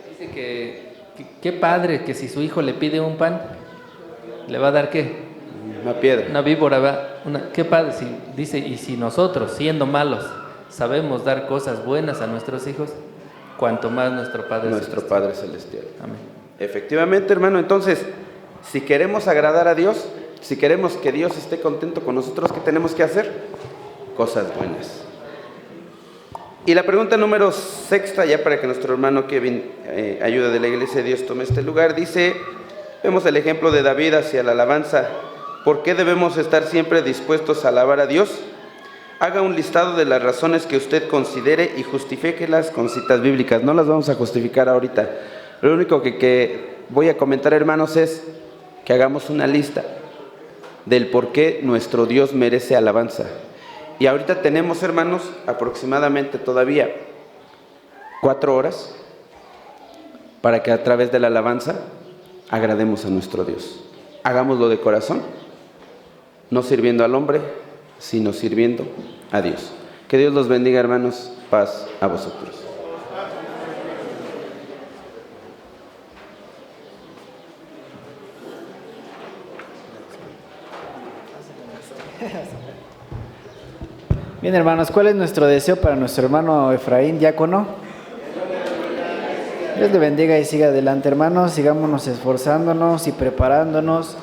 [SPEAKER 6] Dice que qué padre que si su hijo le pide un pan, ¿le va a dar qué?
[SPEAKER 1] Una piedra.
[SPEAKER 6] Una víbora, qué padre, dice, y si nosotros, siendo malos, sabemos dar cosas buenas a nuestros hijos, cuanto más nuestro Padre
[SPEAKER 1] Celestial. Amén. Efectivamente, hermano, entonces, si queremos agradar a Dios, si queremos que Dios esté contento con nosotros, ¿qué tenemos que hacer? Cosas buenas. Y la pregunta número 6, ya para que nuestro hermano Kevin, ayuda de la Iglesia de Dios, tome este lugar, dice, vemos el ejemplo de David hacia la alabanza. ¿Por qué debemos estar siempre dispuestos a alabar a Dios? Haga un listado de las razones que usted considere y justifíquelas con citas bíblicas. No las vamos a justificar ahorita. Lo único que voy a comentar, hermanos, es que hagamos una lista del por qué nuestro Dios merece alabanza. Y ahorita tenemos, hermanos, aproximadamente todavía 4 horas para que a través de la alabanza agrademos a nuestro Dios. Hagámoslo de corazón, no sirviendo al hombre, sino sirviendo a Dios. Que Dios los bendiga, hermanos. Paz a vosotros.
[SPEAKER 2] Bien, hermanos, ¿cuál es nuestro deseo para nuestro hermano Efraín, diácono? Dios le bendiga y siga adelante, hermanos. Sigámonos esforzándonos y preparándonos.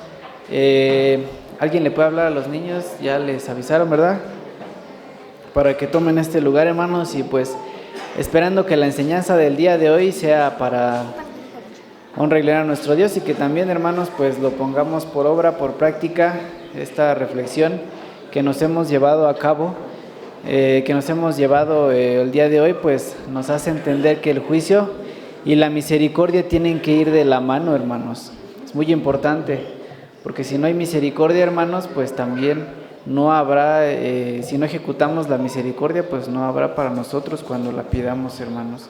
[SPEAKER 2] ¿Alguien le puede hablar a los niños? Ya les avisaron, ¿verdad? Para que tomen este lugar, hermanos, y pues esperando que la enseñanza del día de hoy sea para honra y gloria a nuestro Dios y que también, hermanos, pues lo pongamos por obra, por práctica, esta reflexión que nos hemos llevado a cabo, el día de hoy, pues nos hace entender que el juicio y la misericordia tienen que ir de la mano, hermanos. Es muy importante. Porque si no hay misericordia, hermanos, pues también no habrá, si no ejecutamos la misericordia, pues no habrá para nosotros cuando la pidamos, hermanos.